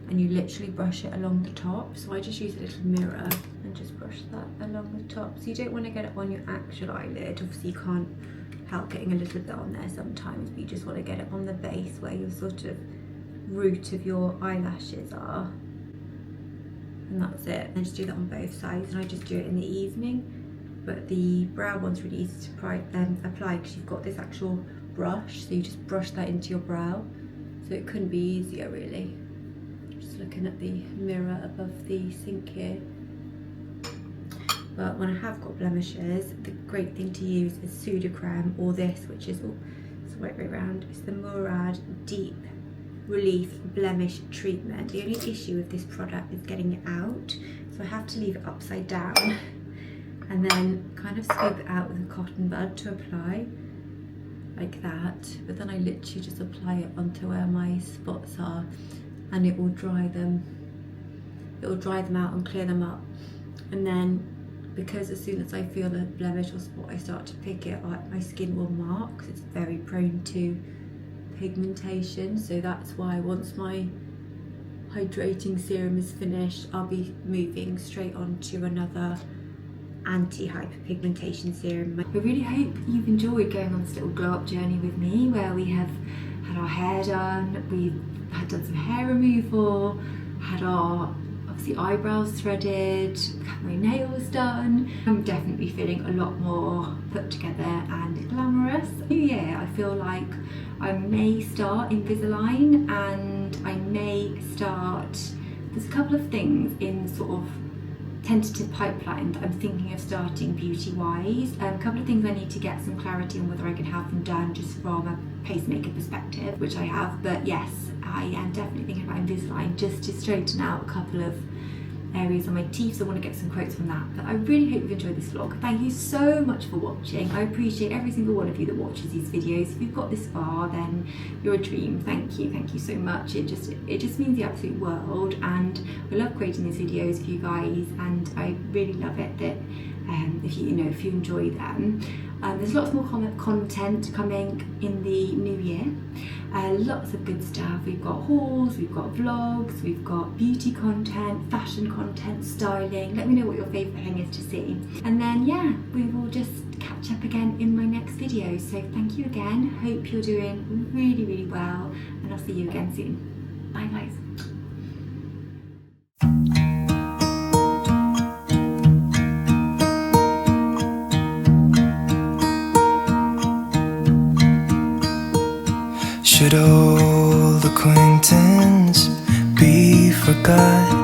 and you literally brush it along the top. So I just use a little mirror and just brush that along the top. So you don't want to get it on your actual eyelid. Obviously you can't help getting a little bit on there sometimes, but you just want to get it on the base where your sort of root of your eyelashes are. And that's it. And just do that on both sides, and I just do it in the evening. But the brow one's really easy to apply because you've got this actual brush, so you just brush that into your brow. So it couldn't be easier really. Just looking at the mirror above the sink here. But when I have got blemishes, the great thing to use is Pseudocreme, or this, which is, oh, it's the right way around. It's the Murad Deep Relief Blemish Treatment. The only issue with this product is getting it out, so I have to leave it upside down and then kind of scoop it out with a cotton bud to apply, like that. But then I literally just apply it onto where my spots are, and it will dry them. It will dry them out and clear them up. And then, because as soon as I feel a blemish or spot, I start to pick it up, my skin will mark, because it's very prone to pigmentation. So that's why once my hydrating serum is finished, I'll be moving straight on to another anti-hyperpigmentation serum. I really hope you've enjoyed going on this little glow up journey with me, where we have had our hair done, we've done some hair removal, had our obviously eyebrows threaded, had my nails done. I'm definitely feeling a lot more put together and glamorous. New year, I feel like I may start Invisalign, and I may start, there's a couple of things in sort of tentative pipeline that I'm thinking of starting beauty wise. A couple of things I need to get some clarity on whether I can have them done just from a pacemaker perspective, which I have. But yes, I am definitely thinking about Invisalign just to straighten out a couple of areas on my teeth, so I want to get some quotes from that. But I really hope you've enjoyed this vlog. Thank you so much for watching. I appreciate every single one of you that watches these videos. If you've got this far, then you're a dream. Thank you so much. It just means the absolute world, and I love creating these videos for you guys, and I really love it that if you enjoy them. There's lots more content coming in the new year. Lots of good stuff. We've got hauls, we've got vlogs, we've got beauty content, fashion content, styling. Let me know what your favourite thing is to see. And then yeah, we will just catch up again in my next video. So thank you again. Hope you're doing really well, and I'll see you again soon. Bye guys. Should old acquaintance be forgot?